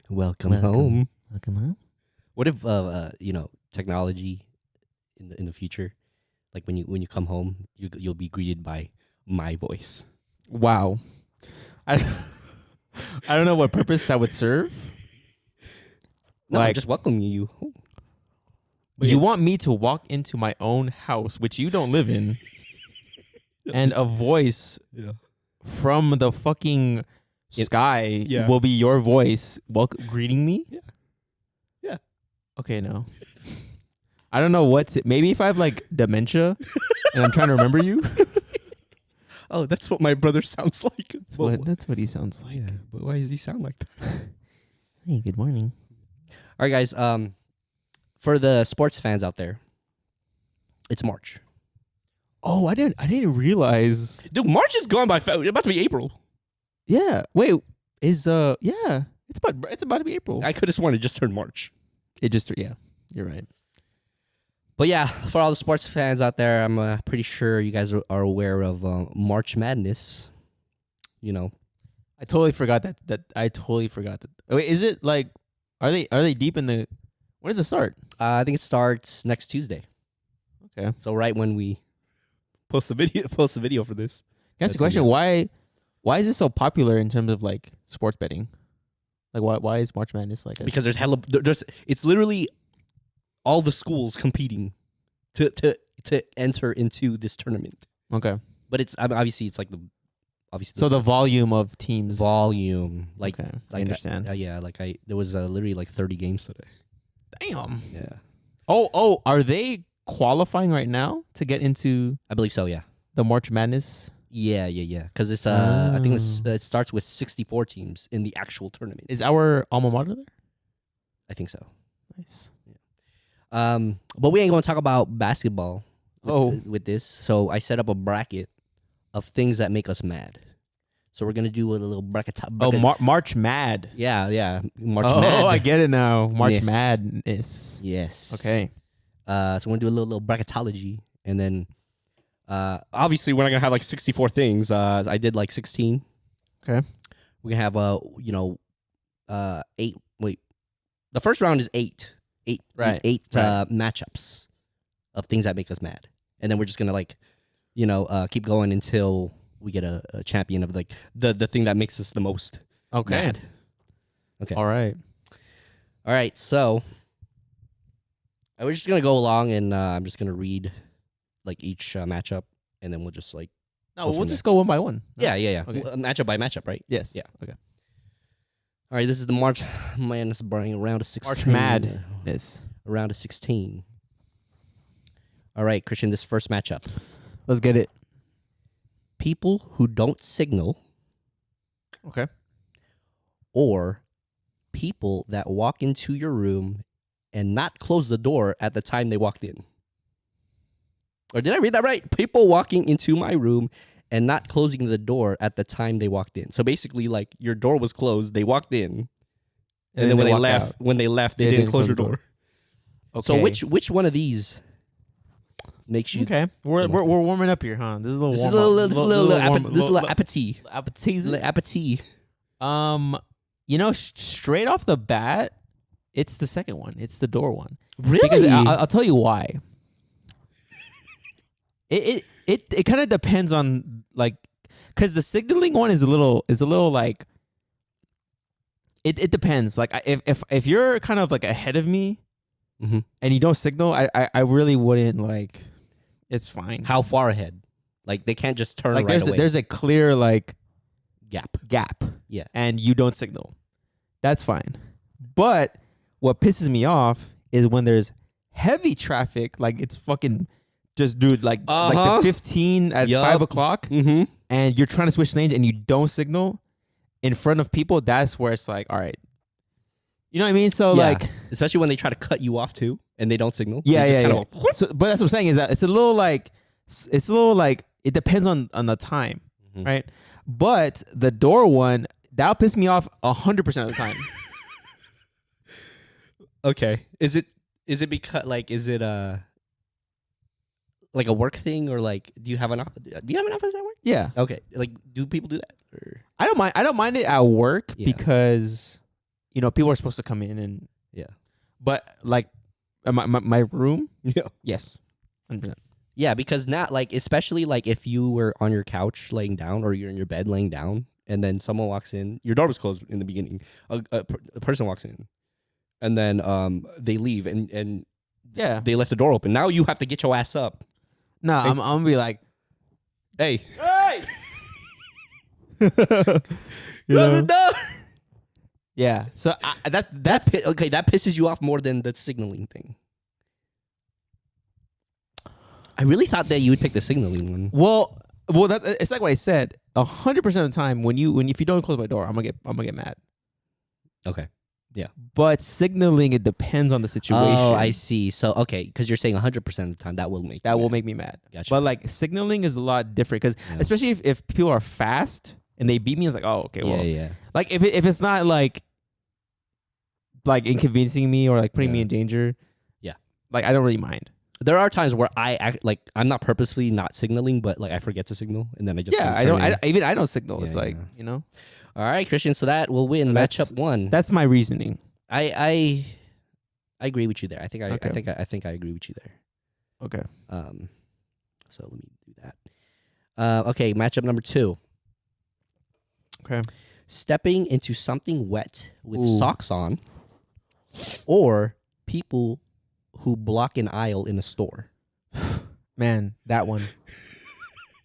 Speaker 2: Welcome home.
Speaker 1: Welcome home.
Speaker 2: What if technology in the future, like when you come home, you'll be greeted by my voice.
Speaker 1: Wow. I I don't know what purpose that would serve.
Speaker 2: No, I'm
Speaker 1: Like-
Speaker 2: just welcoming you. But
Speaker 1: You
Speaker 2: yeah.
Speaker 1: want me to walk into my own house, which you don't live in, and a voice
Speaker 2: Yeah.
Speaker 1: from the fucking sky
Speaker 2: Yeah.
Speaker 1: will be your voice greeting me?
Speaker 2: Yeah. Yeah.
Speaker 1: Okay, no. I don't know what's it. Maybe if I have like dementia and I'm trying to remember you.
Speaker 2: Oh, that's what my brother sounds like.
Speaker 1: That's what he sounds like.
Speaker 2: Yeah, but why does he sound like that?
Speaker 1: Hey, good morning.
Speaker 2: All right, guys. For the sports fans out there, it's March.
Speaker 1: Oh, I didn't realize.
Speaker 2: Dude, March is gone by. It's about to be April.
Speaker 1: Yeah. Wait, yeah. It's about to be April.
Speaker 2: I could have sworn it just turned March.
Speaker 1: Yeah. You're right.
Speaker 2: But yeah, for all the sports fans out there, I'm pretty sure you guys are aware of March Madness. You know,
Speaker 1: I totally forgot that. I totally forgot that. Wait, is it like? Are they deep in the? When does it start?
Speaker 2: I think it starts next Tuesday.
Speaker 1: Okay.
Speaker 2: So right when we post the video for this.
Speaker 1: Can I ask a question? Why is this so popular in terms of like sports betting? Like why is March Madness like?
Speaker 2: Because it's literally all the schools competing to enter into this tournament.
Speaker 1: Okay.
Speaker 2: But it's obviously it's like the
Speaker 1: So the volume of teams.
Speaker 2: volume like
Speaker 1: Okay. I
Speaker 2: like
Speaker 1: understand.
Speaker 2: yeah, like there was literally like 30 games today.
Speaker 1: Damn.
Speaker 2: Yeah.
Speaker 1: Oh, are they qualifying right now to get into
Speaker 2: I believe so, yeah.
Speaker 1: the March Madness?
Speaker 2: Yeah. Cuz it's I think it starts with 64 teams in the actual tournament.
Speaker 1: Is our alma mater there?
Speaker 2: I think so.
Speaker 1: Nice.
Speaker 2: But we ain't going to talk about basketball with this. So I set up a bracket of things that make us mad. So we're going to do a little bracket.
Speaker 1: March Mad.
Speaker 2: Yeah. March
Speaker 1: Oh,
Speaker 2: Mad.
Speaker 1: I get it now. March
Speaker 2: Yes.
Speaker 1: Madness.
Speaker 2: Yes.
Speaker 1: Okay.
Speaker 2: So we're going to do a little bracketology. And then, obviously, we're not going to have like 64 things. I did like 16.
Speaker 1: Okay.
Speaker 2: We're going to have, 8. Wait. The first round is 8.
Speaker 1: Right.
Speaker 2: Eight
Speaker 1: Right.
Speaker 2: matchups of things that make us mad. And then we're just going to keep going until we get a champion of like the thing that makes us the most
Speaker 1: Okay.
Speaker 2: mad. Okay.
Speaker 1: All right.
Speaker 2: All right. So we're just going to go along and I'm just going to read like each matchup and then we'll just like,
Speaker 1: No,
Speaker 2: Go
Speaker 1: we'll
Speaker 2: from
Speaker 1: just go one by one.
Speaker 2: yeah.
Speaker 1: Okay.
Speaker 2: Well, matchup by matchup, right?
Speaker 1: Yes.
Speaker 2: Yeah.
Speaker 1: Okay.
Speaker 2: All right. This is the March Madness round of 16.
Speaker 1: March Madness.
Speaker 2: Round of 16. All right, Christian, this first matchup.
Speaker 1: Let's get it.
Speaker 2: People who don't signal
Speaker 1: Okay.
Speaker 2: or people that walk into your room and not close the door at the time they walked in. Or did I read that right? People walking into my room and not closing the door at the time they walked in. So basically, like your door was closed, they walked in, and then when they left, they didn't close your door.
Speaker 1: Okay.
Speaker 2: So which one of these makes you?
Speaker 1: Okay. We're warming up here, huh? This is a little
Speaker 2: This is
Speaker 1: warm
Speaker 2: a little
Speaker 1: up.
Speaker 2: appetite.
Speaker 1: Appetizer.
Speaker 2: Little appetite.
Speaker 1: Straight off the bat, it's the second one. It's the door one.
Speaker 2: Really?
Speaker 1: Because I'll tell you why. It kind of depends on like, because the signaling one is a little like. It depends. Like if you're kind of like ahead of me,
Speaker 2: Mhm.
Speaker 1: and you don't signal, I really wouldn't like. It's fine.
Speaker 2: How far ahead? Like they can't just turn
Speaker 1: like
Speaker 2: right
Speaker 1: there's
Speaker 2: away.
Speaker 1: there's a clear like
Speaker 2: gap.
Speaker 1: Yeah. And you don't signal. That's fine. But what pisses me off is when there's heavy traffic, like it's fucking just dude, like the 15 at
Speaker 2: Yup.
Speaker 1: 5 o'clock,
Speaker 2: Mm-hmm.
Speaker 1: and you're trying to switch lanes and you don't signal in front of people. That's where it's like, all right, you know what I mean? So like,
Speaker 2: especially when they try to cut you off too, and they don't signal.
Speaker 1: yeah.
Speaker 2: Kinda go,
Speaker 1: So, but that's what I'm saying is that it's a little like it depends on the time,
Speaker 2: Mhm.
Speaker 1: right? But the door one, that'll piss me off 100% of the time.
Speaker 2: Okay. Is it because like is it like a work thing or like do you have an office at work?
Speaker 1: Yeah.
Speaker 2: Okay. Like do people do that? Or?
Speaker 1: I don't mind it at work
Speaker 2: Yeah.
Speaker 1: because people are supposed to come in and
Speaker 2: Yeah.
Speaker 1: but like my room,
Speaker 2: Yeah.
Speaker 1: yes. 100%.
Speaker 2: Yeah, because not like, especially like if you were on your couch laying down or you're in your bed laying down, and then someone walks in, your door was closed in the beginning. A person walks in, and then they leave, and
Speaker 1: Yeah.
Speaker 2: they left the door open. Now you have to get your ass up.
Speaker 1: No, I'm gonna be like,
Speaker 2: Hey,
Speaker 1: hey. You
Speaker 2: close the
Speaker 1: know?
Speaker 2: door.
Speaker 1: Yeah. So that's
Speaker 2: Okay, that pisses you off more than the signaling thing. I really thought that you would pick the signaling one.
Speaker 1: well. That it's like what I said. 100% of the time, if you don't close my door, I'm gonna get mad.
Speaker 2: Okay.
Speaker 1: But signaling, it depends on the situation.
Speaker 2: Oh, I see. So okay, because you're saying 100% of the time that will make
Speaker 1: That
Speaker 2: you
Speaker 1: will
Speaker 2: mad.
Speaker 1: make me mad.
Speaker 2: Gotcha.
Speaker 1: But like signaling is a lot different because
Speaker 2: Yeah.
Speaker 1: especially if people are fast and they beat me, it's like, oh, okay, well,
Speaker 2: yeah.
Speaker 1: like if it's not like inconveniencing me or like putting me
Speaker 2: Yeah.
Speaker 1: in danger,
Speaker 2: Yeah.
Speaker 1: like I don't really mind.
Speaker 2: There are times where I act like I'm not purposely not signaling, but like I forget to signal, and then I just
Speaker 1: Yeah,
Speaker 2: kinda
Speaker 1: I don't.
Speaker 2: turn in.
Speaker 1: Even I don't signal.
Speaker 2: Yeah,
Speaker 1: It's like
Speaker 2: yeah. All right, Christian. So that will win
Speaker 1: That's-
Speaker 2: matchup one.
Speaker 1: that's my reasoning.
Speaker 2: I agree with you there. I think
Speaker 1: Okay.
Speaker 2: I think I agree with you there.
Speaker 1: Okay.
Speaker 2: So let me do that. Okay, matchup number 2.
Speaker 1: Okay.
Speaker 2: Stepping into something wet with
Speaker 1: Ooh.
Speaker 2: socks on, or people who block an aisle in a store.
Speaker 1: Man, that one.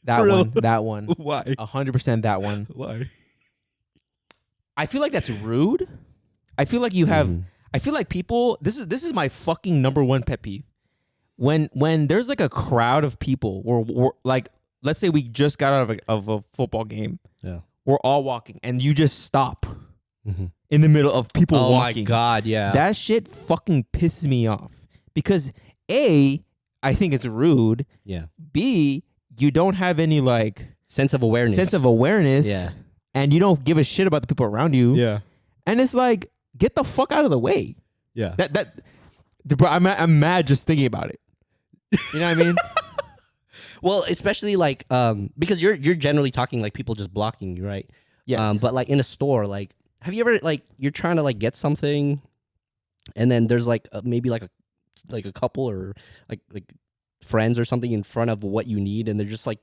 Speaker 1: That
Speaker 2: For real?
Speaker 1: one. That one.
Speaker 2: Why?
Speaker 1: 100% that one.
Speaker 2: Why?
Speaker 1: I feel like that's rude. I feel like you have.
Speaker 2: Mhm.
Speaker 1: I feel like people. This is my fucking number one pet peeve. When there's like a crowd of people, we're like, let's say we just got out of a football game.
Speaker 2: Yeah.
Speaker 1: We're all walking, and you just stop
Speaker 2: Mhm.
Speaker 1: in the middle of people
Speaker 2: Oh
Speaker 1: walking.
Speaker 2: my god! Yeah.
Speaker 1: That shit fucking pisses me off because A, I think it's rude.
Speaker 2: yeah.
Speaker 1: B, you don't have any like
Speaker 2: Sense of awareness.
Speaker 1: sense of awareness.
Speaker 2: Yeah.
Speaker 1: And you don't give a shit about the people around you.
Speaker 2: Yeah.
Speaker 1: And it's like, get the fuck out of the way.
Speaker 2: Yeah.
Speaker 1: Bro, I'm mad just thinking about it. You know what I mean?
Speaker 2: Well, especially like because you're generally talking like people just blocking you, right?
Speaker 1: Yes.
Speaker 2: But like in a store, like have you ever like you're trying to like get something, and then there's like maybe like a couple or like friends or something in front of what you need, and they're just like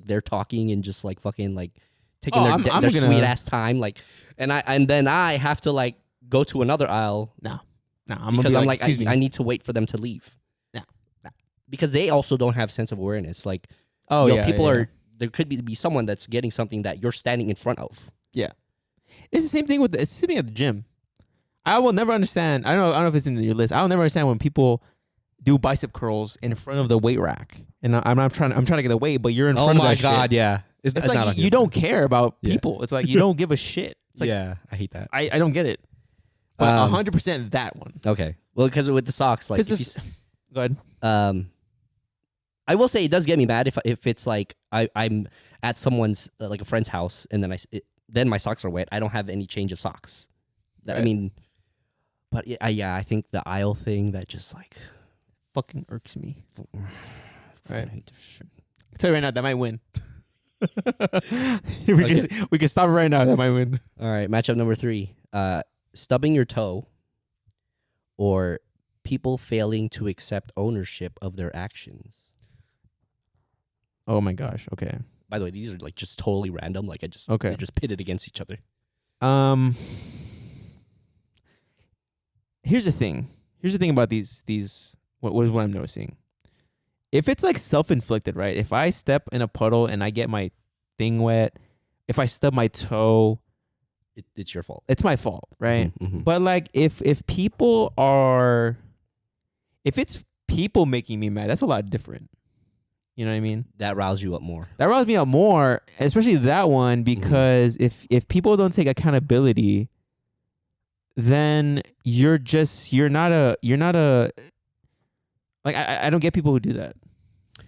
Speaker 2: they're talking and just like fucking like taking
Speaker 1: Oh,
Speaker 2: their
Speaker 1: I'm
Speaker 2: their
Speaker 1: gonna-
Speaker 2: sweet ass time, like, and then I have to like go to another aisle
Speaker 1: No, I'm gonna
Speaker 2: because
Speaker 1: be
Speaker 2: I'm
Speaker 1: like,
Speaker 2: like
Speaker 1: excuse me.
Speaker 2: I need to wait for them to leave.
Speaker 1: No.
Speaker 2: Because they also don't have sense of awareness, like.
Speaker 1: Oh
Speaker 2: You know,
Speaker 1: yeah,
Speaker 2: people
Speaker 1: yeah.
Speaker 2: are. There could be someone that's getting something that you're standing in front of.
Speaker 1: It's the same thing it's the same thing at the gym. I will never understand. I don't know if it's in your list. I will never understand when people do bicep curls in front of the weight rack, and I'm trying to get the weight, but you're in front of that shit.
Speaker 2: yeah.
Speaker 1: It's like you don't care about
Speaker 2: Yeah.
Speaker 1: people. It's like you don't give a shit. It's like
Speaker 2: yeah, I hate that.
Speaker 1: I don't get it. But 100% that one.
Speaker 2: Okay, well, because with the socks, like,
Speaker 1: Because go ahead.
Speaker 2: I will say it does get me mad if it's like I'm at someone's like a friend's house, and then my socks are wet. I don't have any change of socks. I
Speaker 1: Right.
Speaker 2: mean, but I think the aisle thing that just like
Speaker 1: Fucking irks me. Right.
Speaker 2: I hate this shit.
Speaker 1: I tell you right now, that might win. we can stop it right now. That might win.
Speaker 2: All right, matchup number 3. Stubbing your toe, or people failing to accept ownership of their actions.
Speaker 1: Oh my gosh. Okay.
Speaker 2: By the way, these are like just totally random. Like
Speaker 1: Okay.
Speaker 2: they're just pitted against each other.
Speaker 1: Here's the thing. Here's the thing about these. What I'm noticing. If it's like self-inflicted, right? If I step in a puddle and I get my thing wet, if I stub my toe,
Speaker 2: It's your fault,
Speaker 1: it's my fault, right?
Speaker 2: Mhm.
Speaker 1: But like if it's people making me mad, that's a lot different. You know what I mean?
Speaker 2: That riles you up more.
Speaker 1: That riles me up more, especially that one, because if people don't take accountability, then you're not a like I don't get people who do that.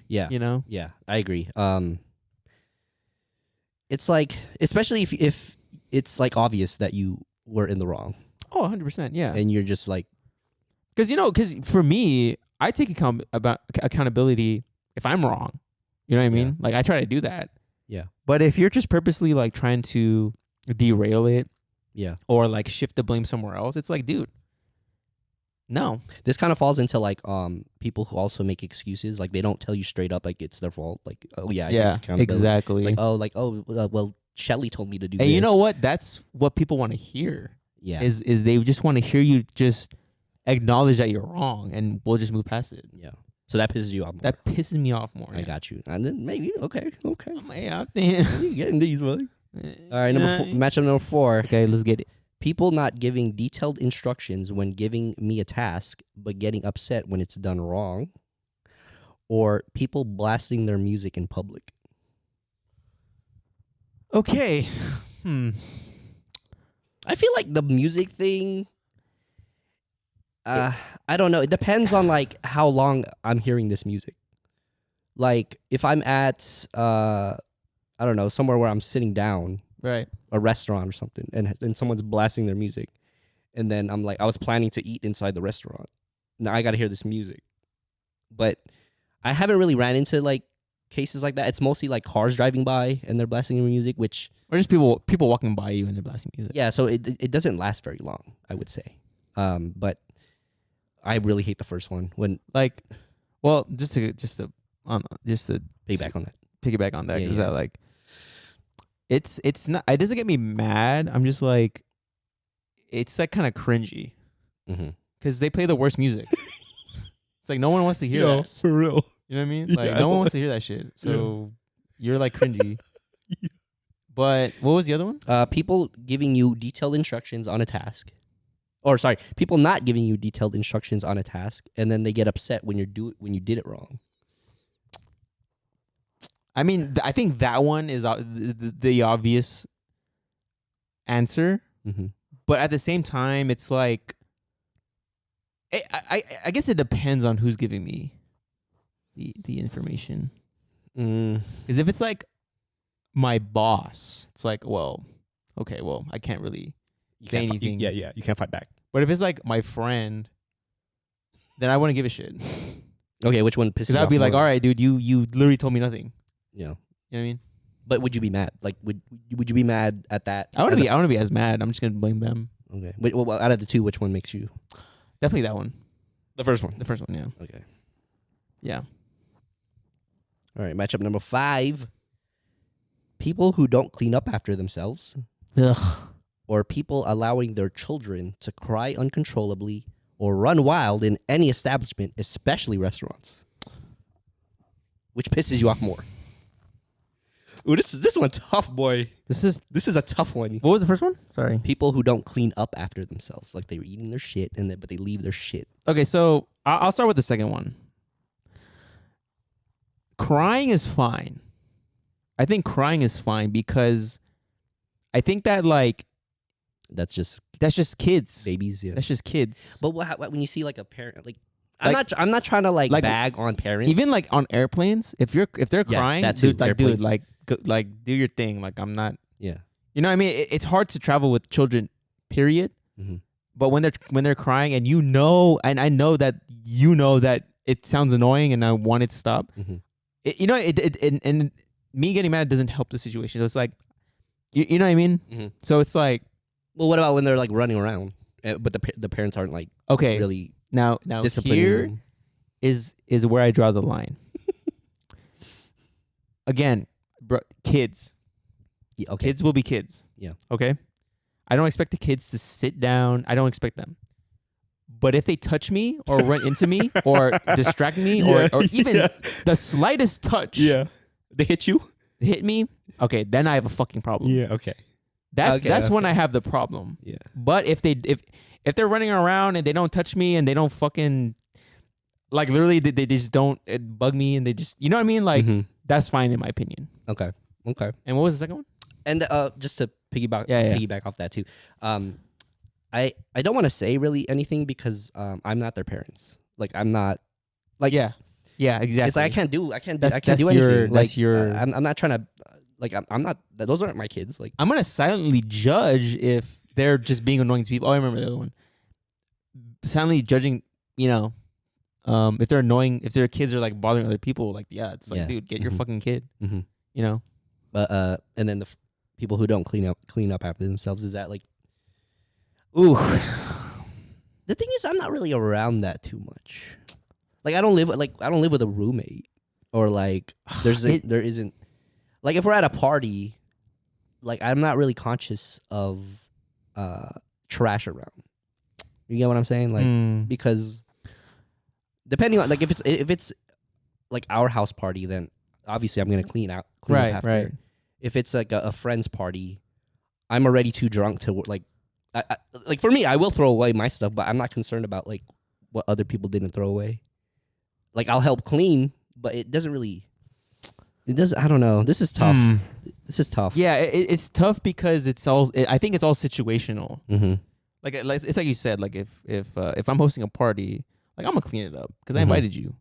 Speaker 2: Yeah,
Speaker 1: You know?
Speaker 2: yeah, I agree. It's like, especially if it's like obvious that you were in the wrong,
Speaker 1: Oh, 100%. Yeah.
Speaker 2: and you're just like,
Speaker 1: Because for me, I take accountability if I'm wrong. You know what I mean?
Speaker 2: Yeah.
Speaker 1: Like I try to do that.
Speaker 2: Yeah.
Speaker 1: But if you're just purposely like trying to derail it
Speaker 2: yeah,
Speaker 1: or like shift the blame somewhere else, it's like, dude, No.
Speaker 2: This kind of falls into like people who also make excuses. Like they don't tell you straight up like it's their fault. Like oh yeah, I take
Speaker 1: Yeah,
Speaker 2: accountability.
Speaker 1: exactly.
Speaker 2: It's like well Shelly told me to do
Speaker 1: And
Speaker 2: this.
Speaker 1: you know what? That's what people want to hear.
Speaker 2: Yeah.
Speaker 1: Is they just want to hear you just acknowledge that you're wrong, and we'll just move past it.
Speaker 2: Yeah. So that pisses you off more.
Speaker 1: That pisses me off more.
Speaker 2: I got you. And then maybe okay.
Speaker 1: Yeah, damn.
Speaker 2: You getting these, buddy? All right, matchup number 4.
Speaker 1: Okay, let's get it.
Speaker 2: People not giving detailed instructions when giving me a task, but getting upset when it's done wrong, or people blasting their music in public.
Speaker 1: Okay.
Speaker 2: I feel like the music thing. I don't know. It depends on like how long I'm hearing this music. Like if I'm at I don't know, somewhere where I'm sitting down,
Speaker 1: Right.
Speaker 2: a restaurant or something, and someone's blasting their music, and then I'm like, I was planning to eat inside the restaurant. Now I got to hear this music, but I haven't really ran into like cases like that. It's mostly like cars driving by and they're blasting their music, which
Speaker 1: Or just people walking by you and they're blasting music.
Speaker 2: yeah. So it doesn't last very long, I would say. But I really hate the first one when
Speaker 1: Like, well, just to
Speaker 2: piggyback on that.
Speaker 1: piggyback on that,
Speaker 2: Yeah,
Speaker 1: because
Speaker 2: yeah.
Speaker 1: that like, it's not. It doesn't get me mad. I'm just like, it's like kind of cringy
Speaker 2: Mm-hmm.
Speaker 1: because they play the worst music. It's like no one wants to hear that.
Speaker 2: for real.
Speaker 1: You know what I mean?
Speaker 2: Yeah,
Speaker 1: Like
Speaker 2: I
Speaker 1: no one
Speaker 2: know.
Speaker 1: wants to hear that shit. So you're like cringy. But what was the other one?
Speaker 2: People giving you detailed instructions on a task, or sorry, people not giving you detailed instructions on a task, and then they get upset when you did it wrong.
Speaker 1: I mean, I think that one is the obvious answer.
Speaker 2: Mm-hmm.
Speaker 1: But at the same time, it's like, I guess it depends on who's giving me the information. Because if it's like my boss, it's like, well, okay, well, I can't really say anything.
Speaker 2: You can't fight back.
Speaker 1: But if it's like my friend, then I wouldn't give a shit.
Speaker 2: Okay, which one pisses
Speaker 1: Because
Speaker 2: you
Speaker 1: I'd
Speaker 2: off
Speaker 1: be like,
Speaker 2: more?
Speaker 1: all right, dude, you literally told me nothing.
Speaker 2: Yeah.
Speaker 1: You know what I mean?
Speaker 2: But would you be mad? Like, would you be mad at that?
Speaker 1: I want to be as mad. I'm just gonna blame them.
Speaker 2: Okay. Wait, well, out of the two, which one makes you?
Speaker 1: Definitely that one.
Speaker 2: The first one.
Speaker 1: The first one, yeah.
Speaker 2: Okay.
Speaker 1: Yeah.
Speaker 2: All right. Matchup number 5. People who don't clean up after themselves,
Speaker 1: Ugh.
Speaker 2: or people allowing their children to cry uncontrollably or run wild in any establishment, especially restaurants. Which pisses you off more? Ooh, this one tough, boy.
Speaker 1: This is
Speaker 2: This is a tough one.
Speaker 1: what was the first one? Sorry.
Speaker 2: People who don't clean up after themselves, like they were eating their shit but they leave their shit.
Speaker 1: Okay, so I'll start with the second one. Crying is fine. I think crying is fine because I think that like
Speaker 2: That's just
Speaker 1: that's just kids.
Speaker 2: babies, yeah.
Speaker 1: That's just kids.
Speaker 2: But when you see like a parent, like I'm not trying to like bag on parents.
Speaker 1: Even like on airplanes, if they're
Speaker 2: Yeah,
Speaker 1: crying,
Speaker 2: that too,
Speaker 1: dude, like
Speaker 2: airplanes.
Speaker 1: dude, like like do your thing. Like I'm not.
Speaker 2: yeah.
Speaker 1: You know what I mean? It's hard to travel with children. Period.
Speaker 2: Mm-hmm.
Speaker 1: But when they're crying, and and I know that it sounds annoying, and I want it to stop.
Speaker 2: Mm-hmm.
Speaker 1: And me getting mad doesn't help the situation. So it's like, you know what I mean?
Speaker 2: Mm-hmm.
Speaker 1: So it's like,
Speaker 2: Well, what about when they're like running around, but the parents aren't like
Speaker 1: okay,
Speaker 2: really
Speaker 1: now
Speaker 2: disciplining
Speaker 1: here
Speaker 2: them?
Speaker 1: is where I draw the line. Again, bro, kids.
Speaker 2: Yeah, okay.
Speaker 1: Kids will be kids.
Speaker 2: Yeah.
Speaker 1: Okay? I don't expect the kids to sit down. I don't expect them. But if they touch me or run into me or distract me or even the slightest touch
Speaker 2: they hit you.
Speaker 1: hit me, okay, then I have a fucking problem.
Speaker 2: Okay.
Speaker 1: That's when I have the problem.
Speaker 2: Yeah.
Speaker 1: But if they're running around and they don't touch me and they don't fucking like literally they just don't bug me and they just, you know what I mean? Like that's fine in my opinion.
Speaker 2: Okay.
Speaker 1: And what was the second one?
Speaker 2: And just to piggyback
Speaker 1: Yeah.
Speaker 2: piggyback off that too, I don't want to say really anything because I'm not their parents. Like I'm not like
Speaker 1: Yeah, exactly.
Speaker 2: It's like I can't do
Speaker 1: That's
Speaker 2: anything.
Speaker 1: your-
Speaker 2: Like
Speaker 1: that's your-
Speaker 2: I'm not trying to like I'm not those aren't my kids. Like
Speaker 1: I'm gonna silently judge if they're just being annoying to people. Oh, I remember the other one. Silently judging, if they're annoying, if their kids are like bothering other people, like it's like,
Speaker 2: Yeah.
Speaker 1: dude, get your fucking kid.
Speaker 2: Mhm.
Speaker 1: You know.
Speaker 2: but and then the people who don't clean up after themselves, is that like
Speaker 1: Ooh.
Speaker 2: The thing is, I'm not really around that too much. Like I don't live with a roommate, or like there isn't like if we're at a party, like I'm not really conscious of trash around. You get what I'm saying? Like because depending on like if it's like our house party, then obviously I'm gonna clean up after.
Speaker 1: Right.
Speaker 2: If it's like a friend's party, I'm already too drunk to like. Like for me, I will throw away my stuff, but I'm not concerned about like what other people didn't throw away. Like I'll help clean, but it doesn't really. It does. I don't know. This is tough. This is tough.
Speaker 1: Yeah, it's tough because it's all. I think it's all situational.
Speaker 2: Mm-hmm.
Speaker 1: Like it's like you said. Like if I'm hosting a party, like I'm gonna clean it up because I
Speaker 2: Mhm.
Speaker 1: invited you.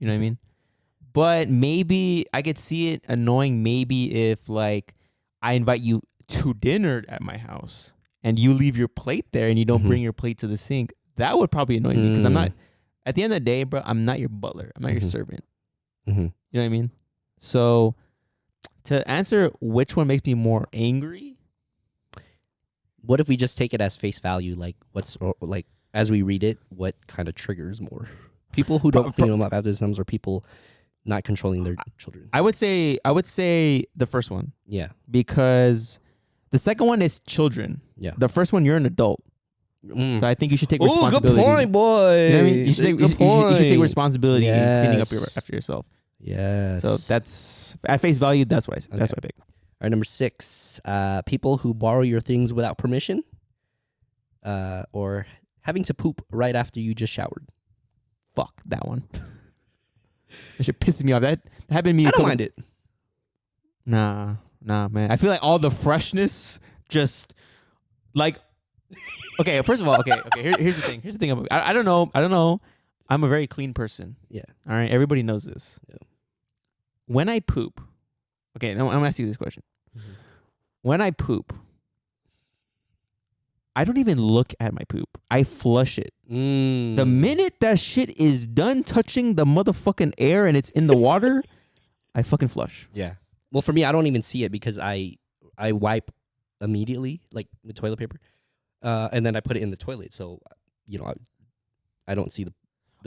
Speaker 1: You know what I mean? But maybe I could see it annoying. Maybe if like I invite you to dinner at my house and you leave your plate there and you don't
Speaker 2: Mhm.
Speaker 1: bring your plate to the sink, that would probably annoy me because I'm
Speaker 2: Mm.
Speaker 1: not. At the end of the day, bro, I'm not your butler. I'm not your
Speaker 2: Mhm.
Speaker 1: servant.
Speaker 2: Mm-hmm.
Speaker 1: You know what I mean? So to answer which one makes me more angry,
Speaker 2: What if we just take it as face value? Like what's or, like as we read it, what kind of triggers more? People who don't clean them up after themselves, or people not controlling their children.
Speaker 1: I would say the first one
Speaker 2: Yeah.
Speaker 1: because the second one is children.
Speaker 2: Yeah.
Speaker 1: The first one, you're an adult.
Speaker 2: Mm.
Speaker 1: So I think you should take
Speaker 2: Ooh,
Speaker 1: responsibility.
Speaker 2: good point, boy.
Speaker 1: You know what I mean? You should take, you should take responsibility in cleaning up
Speaker 2: Yes.
Speaker 1: after yourself.
Speaker 2: Yes.
Speaker 1: So that's at face value. That's what I said. That's what I picked.
Speaker 2: All right, number 6. People who borrow your things without permission, or having to poop right after you just showered.
Speaker 1: Fuck that one. That shit pisses me off. That happened to me.
Speaker 2: I don't mind it.
Speaker 1: Nah, man. I feel like all the freshness just like. Okay, first of all, okay. Here's the thing. I don't know. I'm a very clean person.
Speaker 2: Yeah.
Speaker 1: All right. Everybody knows this.
Speaker 2: Yeah.
Speaker 1: When I poop, okay. Now I'm gonna ask you this question.
Speaker 2: Mhm.
Speaker 1: When I poop, I don't even look at my poop. I flush it.
Speaker 2: Mm.
Speaker 1: The minute that shit is done touching the motherfucking air and it's in the water, I fucking flush.
Speaker 2: Yeah. Well, for me, I don't even see it because I wipe immediately, with toilet paper, and then I put it in the toilet. So, I don't see the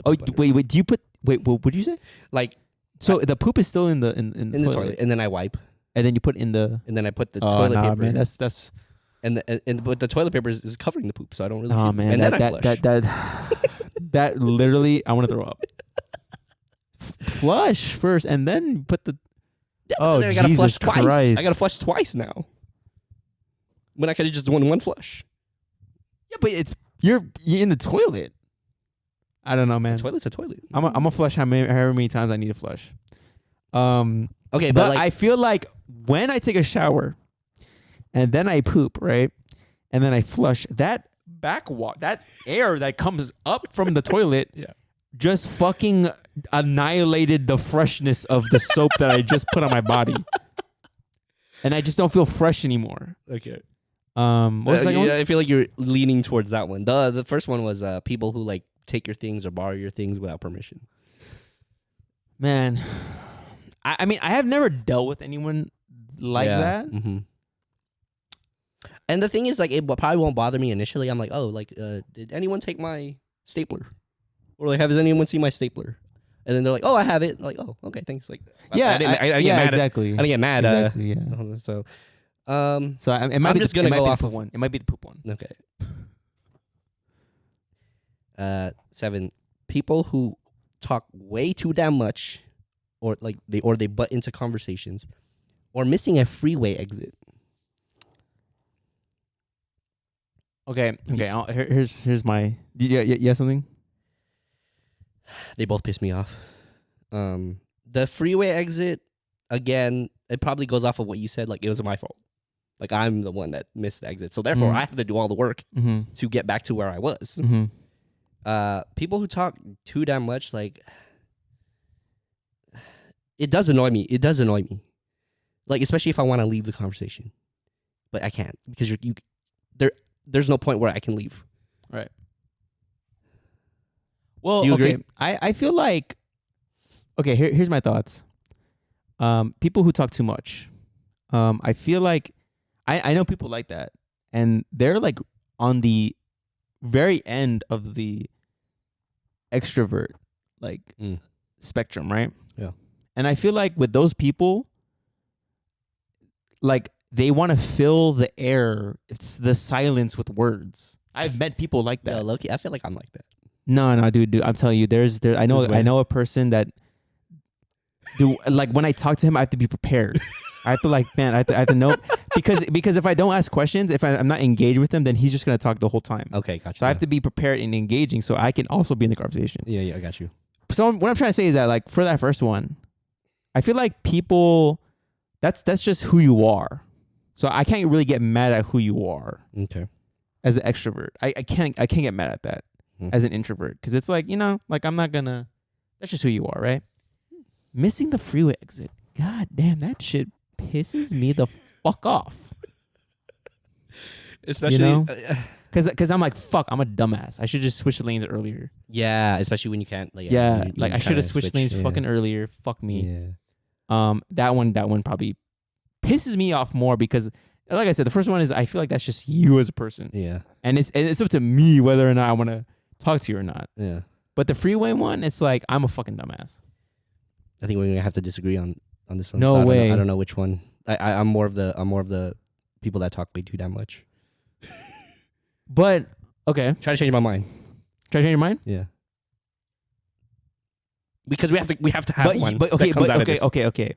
Speaker 1: Oh
Speaker 2: poop under.
Speaker 1: wait. Do you put wait? What would you say?
Speaker 2: Like
Speaker 1: So the poop is still in the
Speaker 2: in the toilet, and then I wipe,
Speaker 1: and then you put in the.
Speaker 2: and then I put the
Speaker 1: Oh,
Speaker 2: toilet
Speaker 1: nah,
Speaker 2: paper,
Speaker 1: man, that's.
Speaker 2: but the toilet paper is covering the poop, so I don't really.
Speaker 1: Oh
Speaker 2: see
Speaker 1: man,
Speaker 2: and then I
Speaker 1: that
Speaker 2: flush.
Speaker 1: that literally, I want to throw up. Flush first, and then put the.
Speaker 2: Yeah,
Speaker 1: Oh,
Speaker 2: then I gotta
Speaker 1: Jesus
Speaker 2: flush twice.
Speaker 1: Christ.
Speaker 2: I gotta flush twice now. When I could have just done one flush.
Speaker 1: Yeah, but you're in the toilet. I don't know, man.
Speaker 2: The toilet's a toilet.
Speaker 1: I'm a flush however many times I need to flush.
Speaker 2: Okay,
Speaker 1: But
Speaker 2: but
Speaker 1: I feel like when I take a shower and then I poop, right? And then I flush, that that air that comes up from the toilet
Speaker 2: Yeah.
Speaker 1: just fucking annihilated the freshness of the soap that I just put on my body. And I just don't feel fresh anymore.
Speaker 2: Okay.
Speaker 1: What was the second one?
Speaker 2: I feel like you're leaning towards that one. The first one was people who take your things or borrow your things without permission.
Speaker 1: Man, I mean, I have never dealt with anyone like that.
Speaker 2: Mm-hmm. And the thing is, it probably won't bother me initially. I'm like, oh, did anyone take my stapler? Or has anyone seen my stapler? And then they're like, oh, I have it. I'm like, oh, okay, thanks.
Speaker 1: Yeah,
Speaker 2: I didn't get mad.
Speaker 1: exactly.
Speaker 2: I didn't get mad.
Speaker 1: Exactly, yeah.
Speaker 2: So,
Speaker 1: So it might
Speaker 2: I'm
Speaker 1: be
Speaker 2: just
Speaker 1: the,
Speaker 2: gonna
Speaker 1: it might
Speaker 2: go
Speaker 1: be the
Speaker 2: off
Speaker 1: poop
Speaker 2: of-
Speaker 1: one. It might be the poop one.
Speaker 2: okay. 7, people who talk way too damn much, or they butt into conversations, or missing a freeway exit.
Speaker 1: Okay. Here's my. You have something?
Speaker 2: They both piss me off. The freeway exit, again, it probably goes off of what you said. It was my fault. I'm the one that missed the exit, so therefore
Speaker 1: Mhm.
Speaker 2: I have to do all the work
Speaker 1: Mm-hmm.
Speaker 2: to get back to where I was.
Speaker 1: Mm-hmm.
Speaker 2: People who talk too damn much, it does annoy me. It does annoy me. Especially if I want to leave the conversation, but I can't because there's no point where I can leave.
Speaker 1: Right. Well,
Speaker 2: Do you
Speaker 1: okay.
Speaker 2: agree?
Speaker 1: I feel like. Okay. Here's my thoughts. People who talk too much. I feel like I know people like that, and they're on the very end of the extrovert like
Speaker 2: Mm.
Speaker 1: spectrum, right?
Speaker 2: Yeah.
Speaker 1: And I feel like with those people, like they want to fill the air, it's the silence with words. I've met people like that.
Speaker 2: Yeah, Loki. I feel like I'm like that.
Speaker 1: No, dude. I'm telling you, there. I know.
Speaker 2: This way.
Speaker 1: I know a person that. Do like when I talk to him, I have to be prepared. I have to like, man. I have to know because if I don't ask questions, if I'm not engaged with him, then he's just gonna talk the whole time.
Speaker 2: Okay, gotcha.
Speaker 1: So I have to be prepared and engaging, so I can also be in the conversation.
Speaker 2: Yeah, I got you.
Speaker 1: So what I'm trying to say is that like for that first one, I feel like people, that's just who you are. So I can't really get mad at who you are
Speaker 2: Okay.
Speaker 1: as an extrovert. I can't get mad at that as an introvert because it's like, you know, like I'm not gonna. That's just who you are, right? Missing the freeway exit. God damn, that shit pisses me the fuck off.
Speaker 2: Especially,
Speaker 1: know? Cause I'm like, fuck, I'm a dumbass. I should just switch lanes earlier.
Speaker 2: yeah, especially when you can't. Like,
Speaker 1: Yeah,
Speaker 2: when
Speaker 1: like
Speaker 2: you
Speaker 1: I should have
Speaker 2: kinda
Speaker 1: switched
Speaker 2: switch,
Speaker 1: lanes
Speaker 2: yeah.
Speaker 1: fucking earlier. Fuck me.
Speaker 2: Yeah.
Speaker 1: That one probably pisses me off more because, like I said, the first one is I feel like that's just you as a person,
Speaker 2: Yeah.
Speaker 1: and it's up to me whether or not I want to talk to you or not.
Speaker 2: Yeah.
Speaker 1: But the freeway one, it's like I'm a fucking dumbass.
Speaker 2: I think we're gonna have to disagree on this one.
Speaker 1: No
Speaker 2: So
Speaker 1: way.
Speaker 2: I don't know which one. I'm more of the people that talk way too damn much.
Speaker 1: But okay,
Speaker 2: Try to change my mind.
Speaker 1: try to change your mind.
Speaker 2: Yeah. Because we have to have one.
Speaker 1: But okay,
Speaker 2: that comes
Speaker 1: but
Speaker 2: out of
Speaker 1: okay,
Speaker 2: this.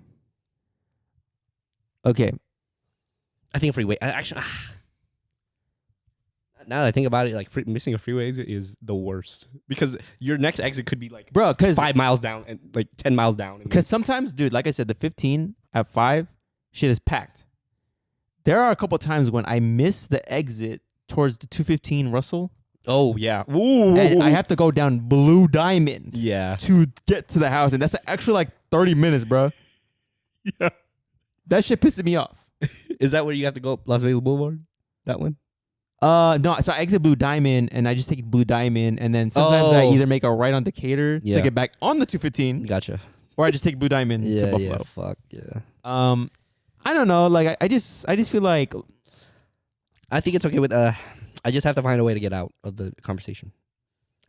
Speaker 1: okay.
Speaker 2: I think a freeway. Actually, now that I think about it, like missing a freeway exit is the worst because your next exit could be like
Speaker 1: Bro, because
Speaker 2: 5 miles down and like 10 miles down.
Speaker 1: sometimes, dude, like I said, the 15 at 5, shit is packed. There are a couple times when I miss the exit towards the 215 Russell,
Speaker 2: Oh yeah. Ooh.
Speaker 1: and I have to go down Blue Diamond
Speaker 2: Yeah.
Speaker 1: to get to the house, and that's actually like 30 minutes, bro.
Speaker 2: Yeah.
Speaker 1: That shit pisses me off.
Speaker 2: Is that where you have to go? Las Vegas Boulevard. That one.
Speaker 1: No, so I exit Blue Diamond, and I just take Blue Diamond, and then sometimes I
Speaker 2: Oh.
Speaker 1: either make a right on Decatur
Speaker 2: Yeah.
Speaker 1: to get back on the 215,
Speaker 2: Gotcha.
Speaker 1: or I just take Blue Diamond to Buffalo.
Speaker 2: Yeah. Fuck yeah.
Speaker 1: I don't know. Like I just feel like
Speaker 2: I think it's okay with. I just have to find a way to get out of the conversation.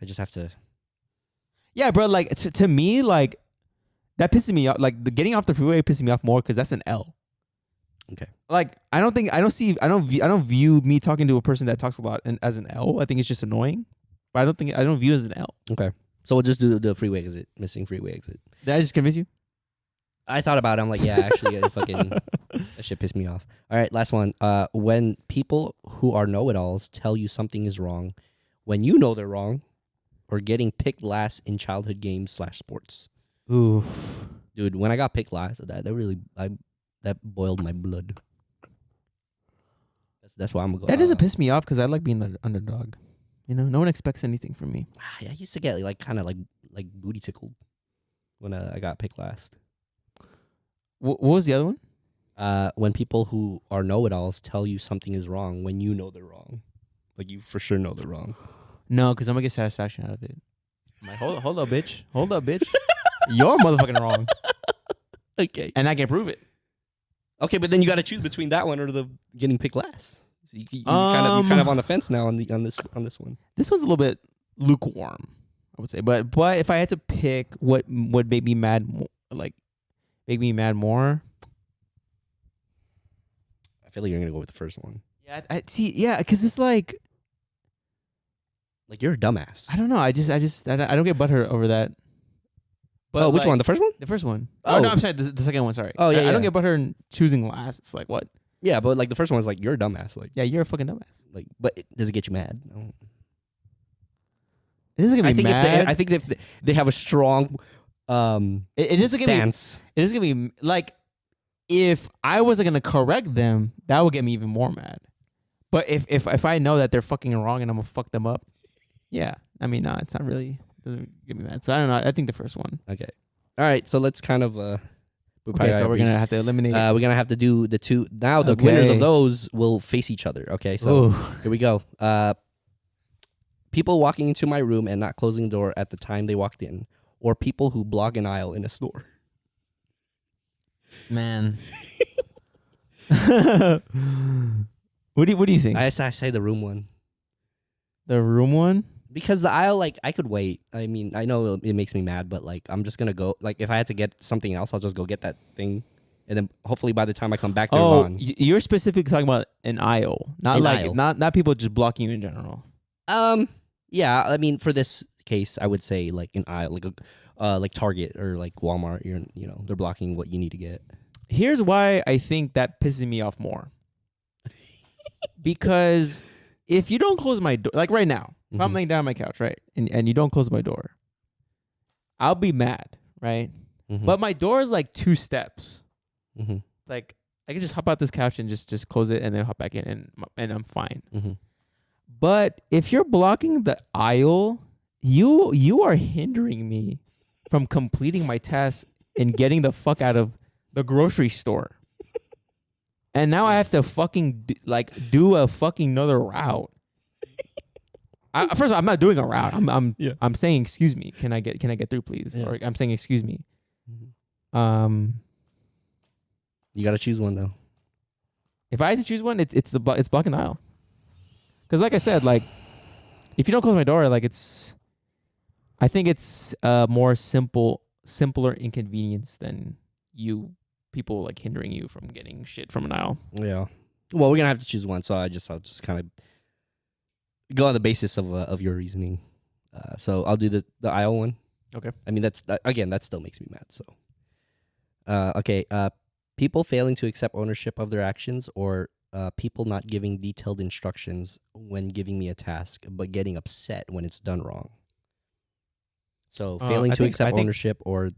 Speaker 2: I just have to.
Speaker 1: yeah, bro. Like to me, like that pisses me off. Like the getting off the freeway pisses me off more because that's an L.
Speaker 2: Okay.
Speaker 1: Like I don't view me talking to a person that talks a lot as an L. I think it's just annoying, but I don't view it as an L.
Speaker 2: Okay. So we'll just do the freeway exit, missing freeway exit.
Speaker 1: Did I just convince you?
Speaker 2: I thought about it. I'm like, yeah, actually, fucking that shit pissed me off. All right, last one. When people who are know-it-alls tell you something is wrong, when you know they're wrong, or getting picked last in childhood games / sports.
Speaker 1: Ooh.
Speaker 2: Dude, when I got picked last, that boiled my blood. That's why I'm gonna go.
Speaker 1: That doesn't piss me off because I like being the underdog. You know, no one expects anything from me.
Speaker 2: I used to get like kind of like booty tickled when I got picked last.
Speaker 1: What was the other one?
Speaker 2: When people who are know-it-alls tell you something is wrong when you know they're wrong, like you for sure know they're wrong.
Speaker 1: No, because I'm gonna get satisfaction out of it. I'm like, hold up, bitch. Hold up, bitch. You're motherfucking wrong,
Speaker 2: Okay.
Speaker 1: and I can prove it.
Speaker 2: Okay, but then you got to choose between that one or the getting picked last. So you kind of on the fence now on this one.
Speaker 1: This one's a little bit lukewarm, I would say. But if I had to pick what would make me mad, more.
Speaker 2: I feel like you're gonna go with the first one.
Speaker 1: Yeah, I see. Yeah, because it's like
Speaker 2: Like you're a dumbass.
Speaker 1: I don't know. I don't get butthurt over that. But
Speaker 2: Which
Speaker 1: like,
Speaker 2: one? The first one?
Speaker 1: The first one.
Speaker 2: Oh.
Speaker 1: Oh no, I'm sorry. The second one. Sorry.
Speaker 2: Oh, yeah,
Speaker 1: I don't
Speaker 2: yeah.
Speaker 1: get butthurt in choosing last. It's like what?
Speaker 2: Yeah, but like the first one was like you're a dumbass. Like
Speaker 1: Yeah, you're a fucking dumbass.
Speaker 2: but does it get you mad?
Speaker 1: It doesn't get me mad.
Speaker 2: I think if they have a strong
Speaker 1: It doesn't get me.
Speaker 2: stance.
Speaker 1: It doesn't get me like if I wasn't gonna correct them, that would get me even more mad. But if I know that they're fucking wrong and I'm gonna fuck them up, yeah. I mean, no, it's not really doesn't get me mad. So I don't know. I think the first one.
Speaker 2: Okay. All right. So let's kind of.
Speaker 1: Okay, so we're gonna have to eliminate.
Speaker 2: We're gonna have to do the two. Now the winners
Speaker 1: Okay.
Speaker 2: of those will face each other. Okay. So
Speaker 1: Ooh.
Speaker 2: here we go. People walking into my room and not closing the door at the time they walked in, or people who block an aisle in a store.
Speaker 1: Man. What do you think?
Speaker 2: I say the room one.
Speaker 1: The room one.
Speaker 2: Because the aisle, like, I could wait. I mean, I know it makes me mad, but like, I'm just gonna go. Like, if I had to get something else, I'll just go get that thing, and then hopefully by the time I come back, they're
Speaker 1: Oh,
Speaker 2: gone.
Speaker 1: you're specifically talking about an aisle, not
Speaker 2: An
Speaker 1: like
Speaker 2: aisle.
Speaker 1: not people just blocking you in general.
Speaker 2: Yeah. I mean, for this case, I would say like an aisle, like Target or like Walmart. They're blocking what you need to get.
Speaker 1: Here's why I think that pisses me off more. Because if you don't close my door, like right now, if I'm
Speaker 2: Mhm.
Speaker 1: laying down on my couch, right, and you don't close my door, I'll be mad, right?
Speaker 2: Mhm.
Speaker 1: But my door is like 2 steps.
Speaker 2: Mhm.
Speaker 1: Like I can just hop out this couch and just close it and then hop back in and I'm fine.
Speaker 2: Mhm.
Speaker 1: But if you're blocking the aisle, you are hindering me from completing my task and getting the fuck out of the grocery store. And now I have to fucking do a fucking another route. First of all, I'm not doing a route.
Speaker 2: Yeah.
Speaker 1: I'm saying excuse me. Can I get through, please?
Speaker 2: Yeah.
Speaker 1: Or I'm saying excuse me.
Speaker 2: Mhm. You gotta choose one though.
Speaker 1: If I had to choose one, it's blocking the aisle. Because like I said, like if you don't close my door, like I think it's more simpler inconvenience than people like hindering you from getting shit from an aisle.
Speaker 2: Yeah. Well, we're gonna have to choose one, so I'll just kind of go on the basis of your reasoning. So I'll do the aisle one.
Speaker 1: Okay.
Speaker 2: I mean, again, that still makes me mad. So, okay. People failing to accept ownership of their actions, or people not giving detailed instructions when giving me a task, but getting upset when it's done wrong. So, failing
Speaker 1: I
Speaker 2: to
Speaker 1: think-
Speaker 2: accept
Speaker 1: I think-
Speaker 2: ownership or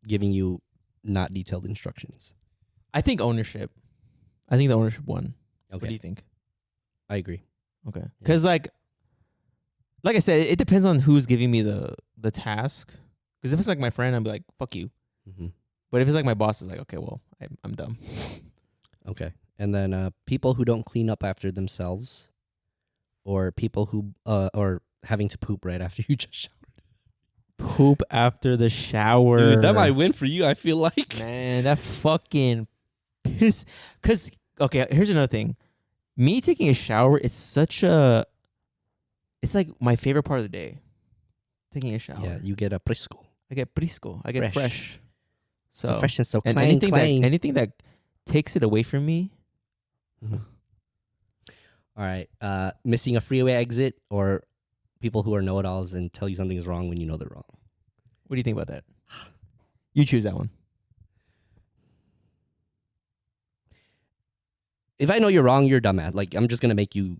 Speaker 2: giving you not detailed instructions.
Speaker 1: I think ownership. I think the ownership one.
Speaker 2: Okay,
Speaker 1: What do you think?
Speaker 2: I agree.
Speaker 1: Okay. Because like I said, it depends on who's giving me the task. Because if it's like my friend, I'd be like, fuck you.
Speaker 2: Mm-hmm.
Speaker 1: But if it's like my boss, is like, okay, well, I'm dumb.
Speaker 2: Okay. And then people who don't clean up after themselves, or people who or having to poop right after you just showered.
Speaker 1: Poop after the shower.
Speaker 2: Dude, that might win for you, I feel like.
Speaker 1: Man, that fucking piss. Because, okay, here's another thing. Me taking a shower, it's like my favorite part of the day. Taking a shower.
Speaker 2: Yeah, you get a Prisco.
Speaker 1: I get frisco. I get fresh.
Speaker 2: So fresh and so
Speaker 1: and
Speaker 2: clean,
Speaker 1: anything that takes it away from me.
Speaker 2: Mhm. All right. Missing a freeway exit, or people who are know-it-alls and tell you something is wrong when you know they're wrong.
Speaker 1: What do you think about that? You choose that one.
Speaker 2: If I know you're wrong, you're dumbass. Like, I'm just gonna make you,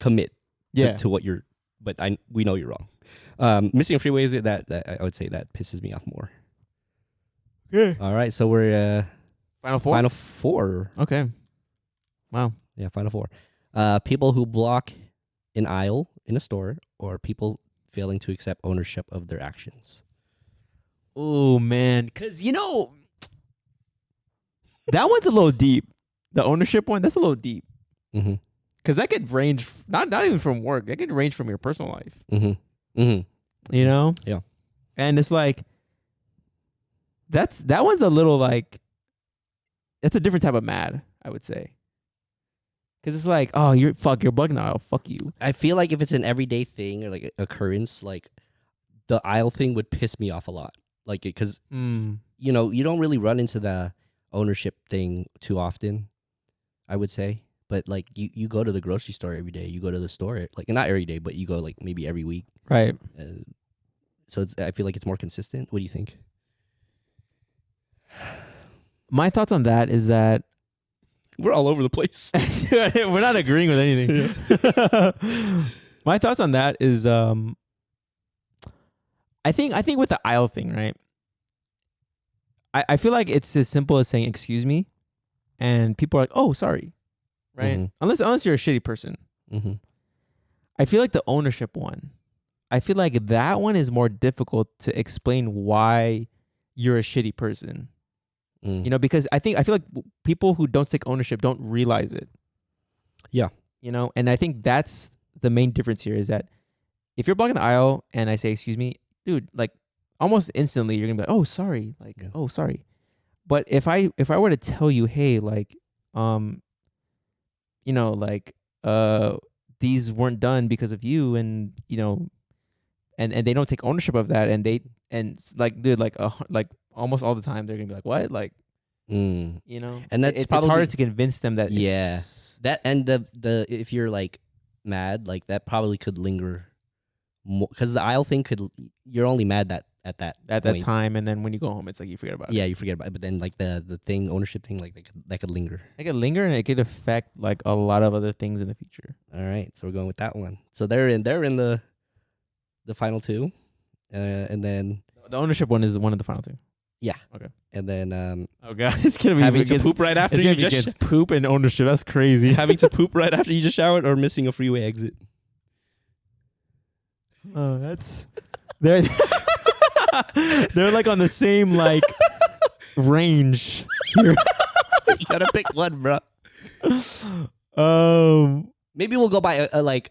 Speaker 2: commit to what you're. But we know you're wrong. Missing a freeway exit, that I would say that pisses me off more.
Speaker 1: Yeah.
Speaker 2: All right, so we're
Speaker 1: Final four.
Speaker 2: final four.
Speaker 1: Okay. Wow.
Speaker 2: Yeah, final four. People who block an aisle in a store, or people failing to accept ownership of their actions.
Speaker 1: Oh man, because that one's a little deep. The ownership one, that's a little deep.
Speaker 2: Mm-hmm.
Speaker 1: Because that could range not even from work. That could range from your personal life.
Speaker 2: Mm-hmm. Mm-hmm.
Speaker 1: You know?
Speaker 2: Yeah.
Speaker 1: And it's like that one's a little like that's a different type of mad, I would say. Because it's like, oh, you're bugging the aisle. Fuck you.
Speaker 2: I feel like if it's an everyday thing or like occurrence, like the aisle thing would piss me off a lot. Like, because you don't really run into the ownership thing too often, I would say. But like you go to the grocery store every day. You go to the store, like not every day, but you go like maybe every week.
Speaker 1: Right.
Speaker 2: So I feel like it's more consistent. What do you think?
Speaker 1: My thoughts on that is that
Speaker 2: We're all over the place.
Speaker 1: we're not agreeing with anything. My thoughts on that is I think with the aisle thing, right? I feel like it's as simple as saying excuse me, and people are like, oh, sorry. Right?
Speaker 2: Mhm.
Speaker 1: Unless you're a shitty person.
Speaker 2: Mm-hmm.
Speaker 1: I feel like the ownership one, I feel like that one is more difficult to explain why you're a shitty person.
Speaker 2: Mm.
Speaker 1: Because I feel like people who don't take ownership don't realize it.
Speaker 2: Yeah.
Speaker 1: And I think that's the main difference here is that if you're blocking the aisle and I say, excuse me, dude, like almost instantly you're gonna be like, oh, sorry. Like,
Speaker 2: Yeah.
Speaker 1: oh, sorry. But if I were to tell you, hey, like, these weren't done because of you, and and they don't take ownership of that, and like, dude, like like almost all the time they're gonna be like, what, like,
Speaker 2: Mm. And that's
Speaker 1: it's
Speaker 2: probably
Speaker 1: harder to convince them that
Speaker 2: Yeah.
Speaker 1: it's,
Speaker 2: that, and the if you're like mad, like that probably could linger more, because the aisle thing you're only mad at that point.
Speaker 1: time, and then when you go home, it's like you forget about it.
Speaker 2: Yeah, you forget about it. But then like the thing, ownership thing, like that could linger.
Speaker 1: It could linger, and it could affect like a lot of other things in the future.
Speaker 2: All right, so we're going with that one. So they're in the final two, and then
Speaker 1: The ownership one is one of the final two.
Speaker 2: yeah,
Speaker 1: Okay.
Speaker 2: and then
Speaker 1: Oh god, it's gonna be
Speaker 2: having to poop right after
Speaker 1: It's
Speaker 2: you
Speaker 1: gonna be
Speaker 2: just
Speaker 1: against poop and ownership. That's crazy.
Speaker 2: having to poop right after you just showered, or missing a freeway exit.
Speaker 1: Oh, that's they're they're like on the same like range.
Speaker 2: You gotta pick one, bro. Maybe we'll go by a like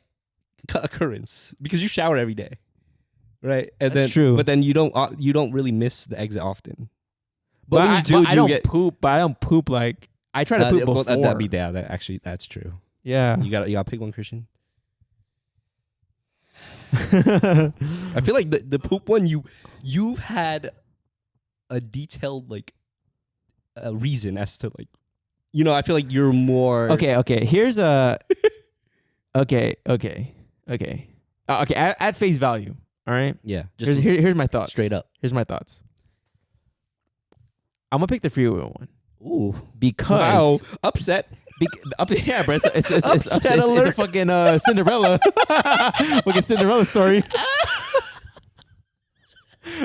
Speaker 2: occurrence, because you shower every day, right? And
Speaker 1: That's
Speaker 2: then,
Speaker 1: true.
Speaker 2: But then you don't really miss the exit often. But when
Speaker 1: I,
Speaker 2: you do,
Speaker 1: I don't
Speaker 2: get
Speaker 1: poop. But I don't poop like I try to poop
Speaker 2: well,
Speaker 1: before.
Speaker 2: that'd be actually that's true.
Speaker 1: Yeah.
Speaker 2: You gotta pick one, Christian. I feel like the poop one, you've had a detailed like reason as to like, I feel like you're more
Speaker 1: Okay. Here's a. Okay. At face value. All right.
Speaker 2: Yeah, just
Speaker 1: Here's my thoughts.
Speaker 2: straight up.
Speaker 1: Here's my thoughts. I'm gonna pick the freeway one
Speaker 2: Ooh,
Speaker 1: because
Speaker 2: wow, upset.
Speaker 1: yeah, bro. It's
Speaker 2: Upset
Speaker 1: it's a
Speaker 2: alert.
Speaker 1: fucking Cinderella. Fucking Cinderella story.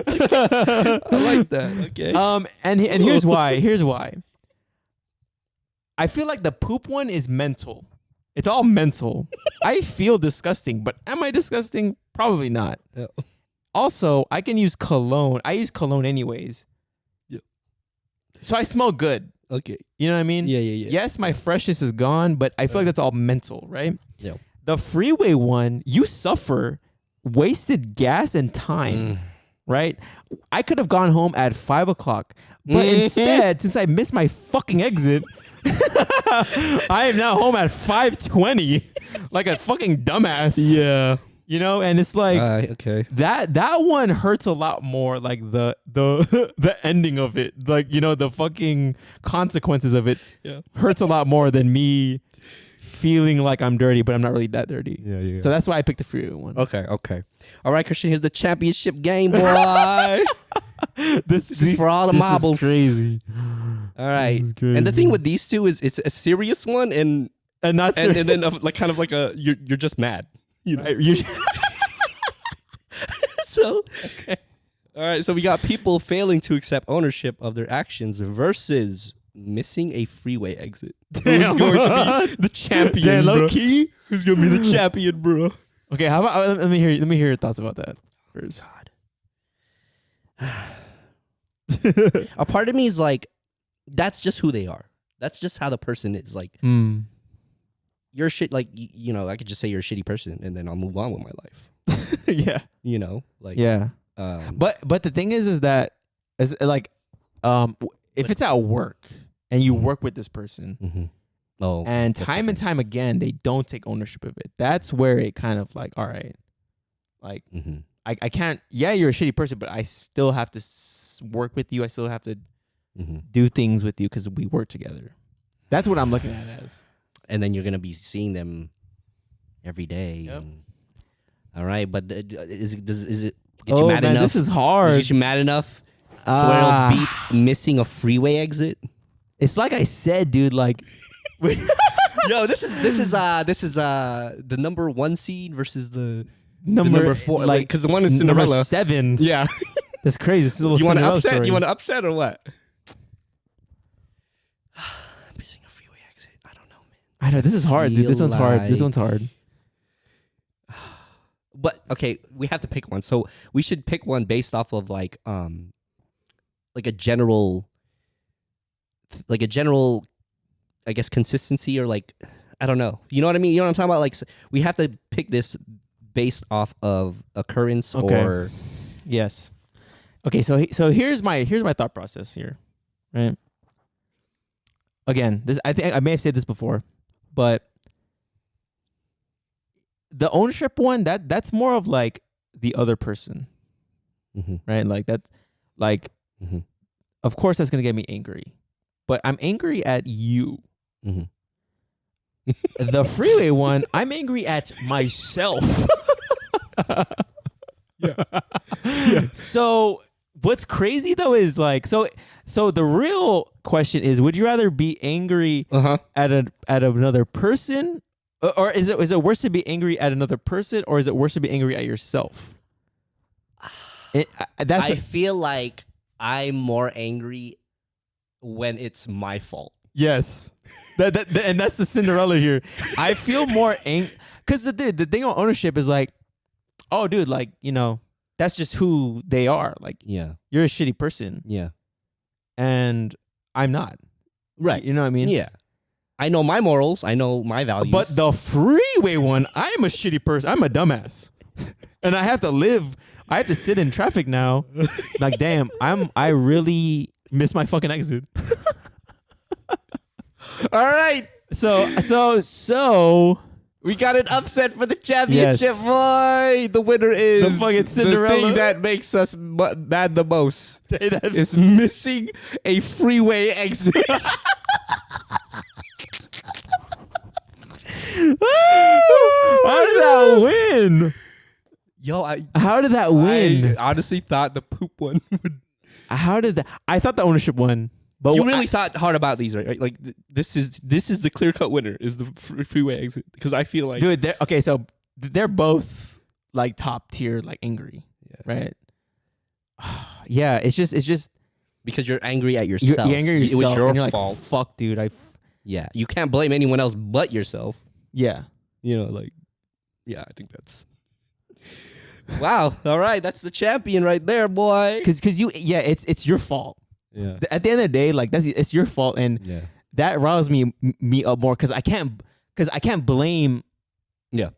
Speaker 2: I like that. Okay.
Speaker 1: And here's why. Here's why. I feel like the poop one is mental. It's all mental. I feel disgusting, but am I disgusting? Probably not.
Speaker 2: Yeah.
Speaker 1: Also, I can use cologne. I use cologne anyways.
Speaker 2: Yeah.
Speaker 1: So I smell good.
Speaker 2: Okay.
Speaker 1: You know what I mean?
Speaker 2: Yeah.
Speaker 1: Yes, my freshness is gone, but I feel like that's all mental, right?
Speaker 2: Yeah.
Speaker 1: The freeway one, you suffer wasted gas and time, right? I could have gone home at 5 o'clock, but instead, since I missed my fucking exit, I am now home at 5:20, like a fucking dumbass.
Speaker 2: Yeah.
Speaker 1: And it's like
Speaker 2: Okay.
Speaker 1: that one hurts a lot more. Like the the ending of it, like the fucking consequences of it, hurts a lot more than me feeling like I'm dirty, but I'm not really that dirty.
Speaker 2: Yeah.
Speaker 1: So that's why I picked the freeway one.
Speaker 2: Okay. All right, Christian. Here's the championship game, boy.
Speaker 1: This
Speaker 2: is for all the marbles.
Speaker 1: Is crazy.
Speaker 2: All right.
Speaker 1: This is crazy.
Speaker 2: And the thing with these two is it's a serious one, and
Speaker 1: not
Speaker 2: and then like kind of like you're just mad. So okay. All right, so we got people failing to accept ownership of their actions versus missing a freeway exit.
Speaker 1: Damn.
Speaker 2: Who's going to be the champion?
Speaker 1: Damn,
Speaker 2: bro?
Speaker 1: low key.
Speaker 2: Who's going to be the champion, bro?
Speaker 1: Okay, how about let me hear your thoughts about that first.
Speaker 2: A part of me is like, that's just who they are. That's just how the person is. Like, you're shit. Like, I could just say you're a shitty person, and then I'll move on with my life.
Speaker 1: Yeah.
Speaker 2: Like
Speaker 1: Yeah. But the thing is that like if it's at work and you work with this person, and time and time again they don't take ownership of it, that's where it kind of like, all right, like I can't. Yeah, you're a shitty person, but I still have to work with you. I still have to do things with you because we work together. That's what I'm looking at as.
Speaker 2: And then you're gonna be seeing them every day.
Speaker 1: Yep.
Speaker 2: All right, but is it get you mad enough?
Speaker 1: This is hard.
Speaker 2: Get you mad enough to where it'll beat missing a freeway exit?
Speaker 1: It's like I said, dude. Like,
Speaker 2: yo, this is the number 1 seed versus the number 4. Like, because the one is Cinderella.
Speaker 1: Number 7.
Speaker 2: Yeah,
Speaker 1: that's crazy. It's a little
Speaker 2: you want to
Speaker 1: Cinderella
Speaker 2: upset?
Speaker 1: story.
Speaker 2: You want to upset or what? Missing a freeway exit. I don't know, man.
Speaker 1: I know this is hard, dude. This
Speaker 2: Feel
Speaker 1: one's hard. This
Speaker 2: like-
Speaker 1: one's hard.
Speaker 2: But okay, we have to pick one. So we should pick one based off of like a general, I guess, consistency, or like, I don't know. You know what I mean? You know what I'm talking about? Like, we have to pick this based off of occurrence or
Speaker 1: Yes. Okay, so here's my thought process here, right? Again, this I think I may have said this before, but the ownership one, that's more of like the other person, right? Like that's like, of course that's gonna get me angry, but I'm angry at you. The freeway one, I'm angry at myself. So what's crazy though is like, so the real question is, would you rather be angry at another person, or is it worse to be angry at another person, or is it worse to be angry at yourself?
Speaker 2: I feel like I'm more angry when it's my fault.
Speaker 1: Yes. And that's the Cinderella here. I feel more angry because the thing on ownership is like, oh, dude, like, you know, that's just who they are. Like,
Speaker 2: Yeah.
Speaker 1: you're a shitty person.
Speaker 2: Yeah.
Speaker 1: And I'm not.
Speaker 2: Right.
Speaker 1: You know what I mean?
Speaker 2: Yeah. I know my morals. I know my values.
Speaker 1: But the freeway one, I am a shitty person. I'm a dumbass. And I have to sit in traffic now. Like, damn, I really miss my fucking exit.
Speaker 2: All right.
Speaker 1: So
Speaker 2: we got an upset for the championship,
Speaker 1: Yes.
Speaker 2: boy. The winner is
Speaker 1: The fucking Cinderella.
Speaker 2: The thing that makes us mad the most
Speaker 1: that
Speaker 2: is missing a freeway exit.
Speaker 1: How did that win?
Speaker 2: Yo,
Speaker 1: How did that win?
Speaker 2: I honestly thought the poop one would.
Speaker 1: How did that? I thought the ownership won, but
Speaker 2: You really thought hard about these, right? Like this is the clear cut winner is the freeway exit, because I feel like
Speaker 1: dude. Okay, so they're both like top tier, like angry, right? Yeah, it's just
Speaker 2: because you're angry at
Speaker 1: you're
Speaker 2: yourself.
Speaker 1: angry at yourself.
Speaker 2: It was your
Speaker 1: and you're
Speaker 2: fault.
Speaker 1: Like, fuck, dude.
Speaker 2: Yeah, you can't blame anyone else but yourself.
Speaker 1: Yeah.
Speaker 2: You know, like, yeah, I think that's. Wow. All right, that's the champion right there, boy.
Speaker 1: Because it's your fault.
Speaker 2: Yeah.
Speaker 1: At the end of the day, like it's your fault, and
Speaker 2: Yeah.
Speaker 1: that riles me up more because I can't blame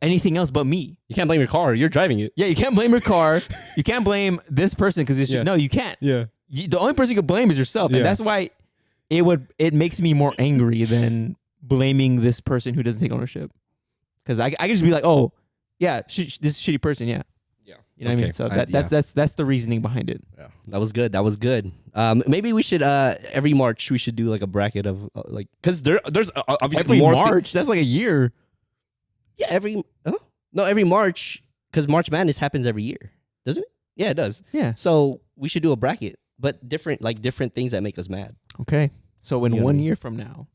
Speaker 1: anything else but me.
Speaker 2: You can't blame your car. You're driving it.
Speaker 1: Yeah, you can't blame your car. You can't blame this person because no, you can't.
Speaker 2: Yeah.
Speaker 1: The only person you can blame is yourself,
Speaker 2: Yeah.
Speaker 1: and that's why it makes me more angry than blaming this person who doesn't take ownership. Because I can just be like, oh yeah, this shitty person, yeah.
Speaker 2: Yeah.
Speaker 1: You know what I mean? So that's the reasoning behind it.
Speaker 2: Yeah. That was good. That was good. Maybe we should every March we should do like a bracket of like, because there's obviously
Speaker 1: Every
Speaker 2: more
Speaker 1: March, that's like a year.
Speaker 2: Yeah, every March, because March Madness happens every year, doesn't it? Yeah, it does.
Speaker 1: Yeah.
Speaker 2: So we should do a bracket, but different things that make us mad.
Speaker 1: Okay. So in
Speaker 2: You know what I
Speaker 1: 1
Speaker 2: mean?
Speaker 1: year from now,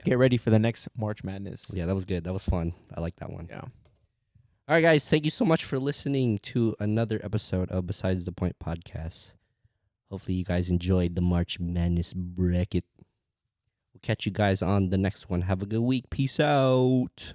Speaker 1: get ready for the next March Madness.
Speaker 2: Yeah, that was good. That was fun. I like that one.
Speaker 1: Yeah.
Speaker 2: All right, guys. Thank you so much for listening to another episode of Besides the Point podcast. Hopefully you guys enjoyed the March Madness bracket. We'll catch you guys on the next one. Have a good week. Peace out.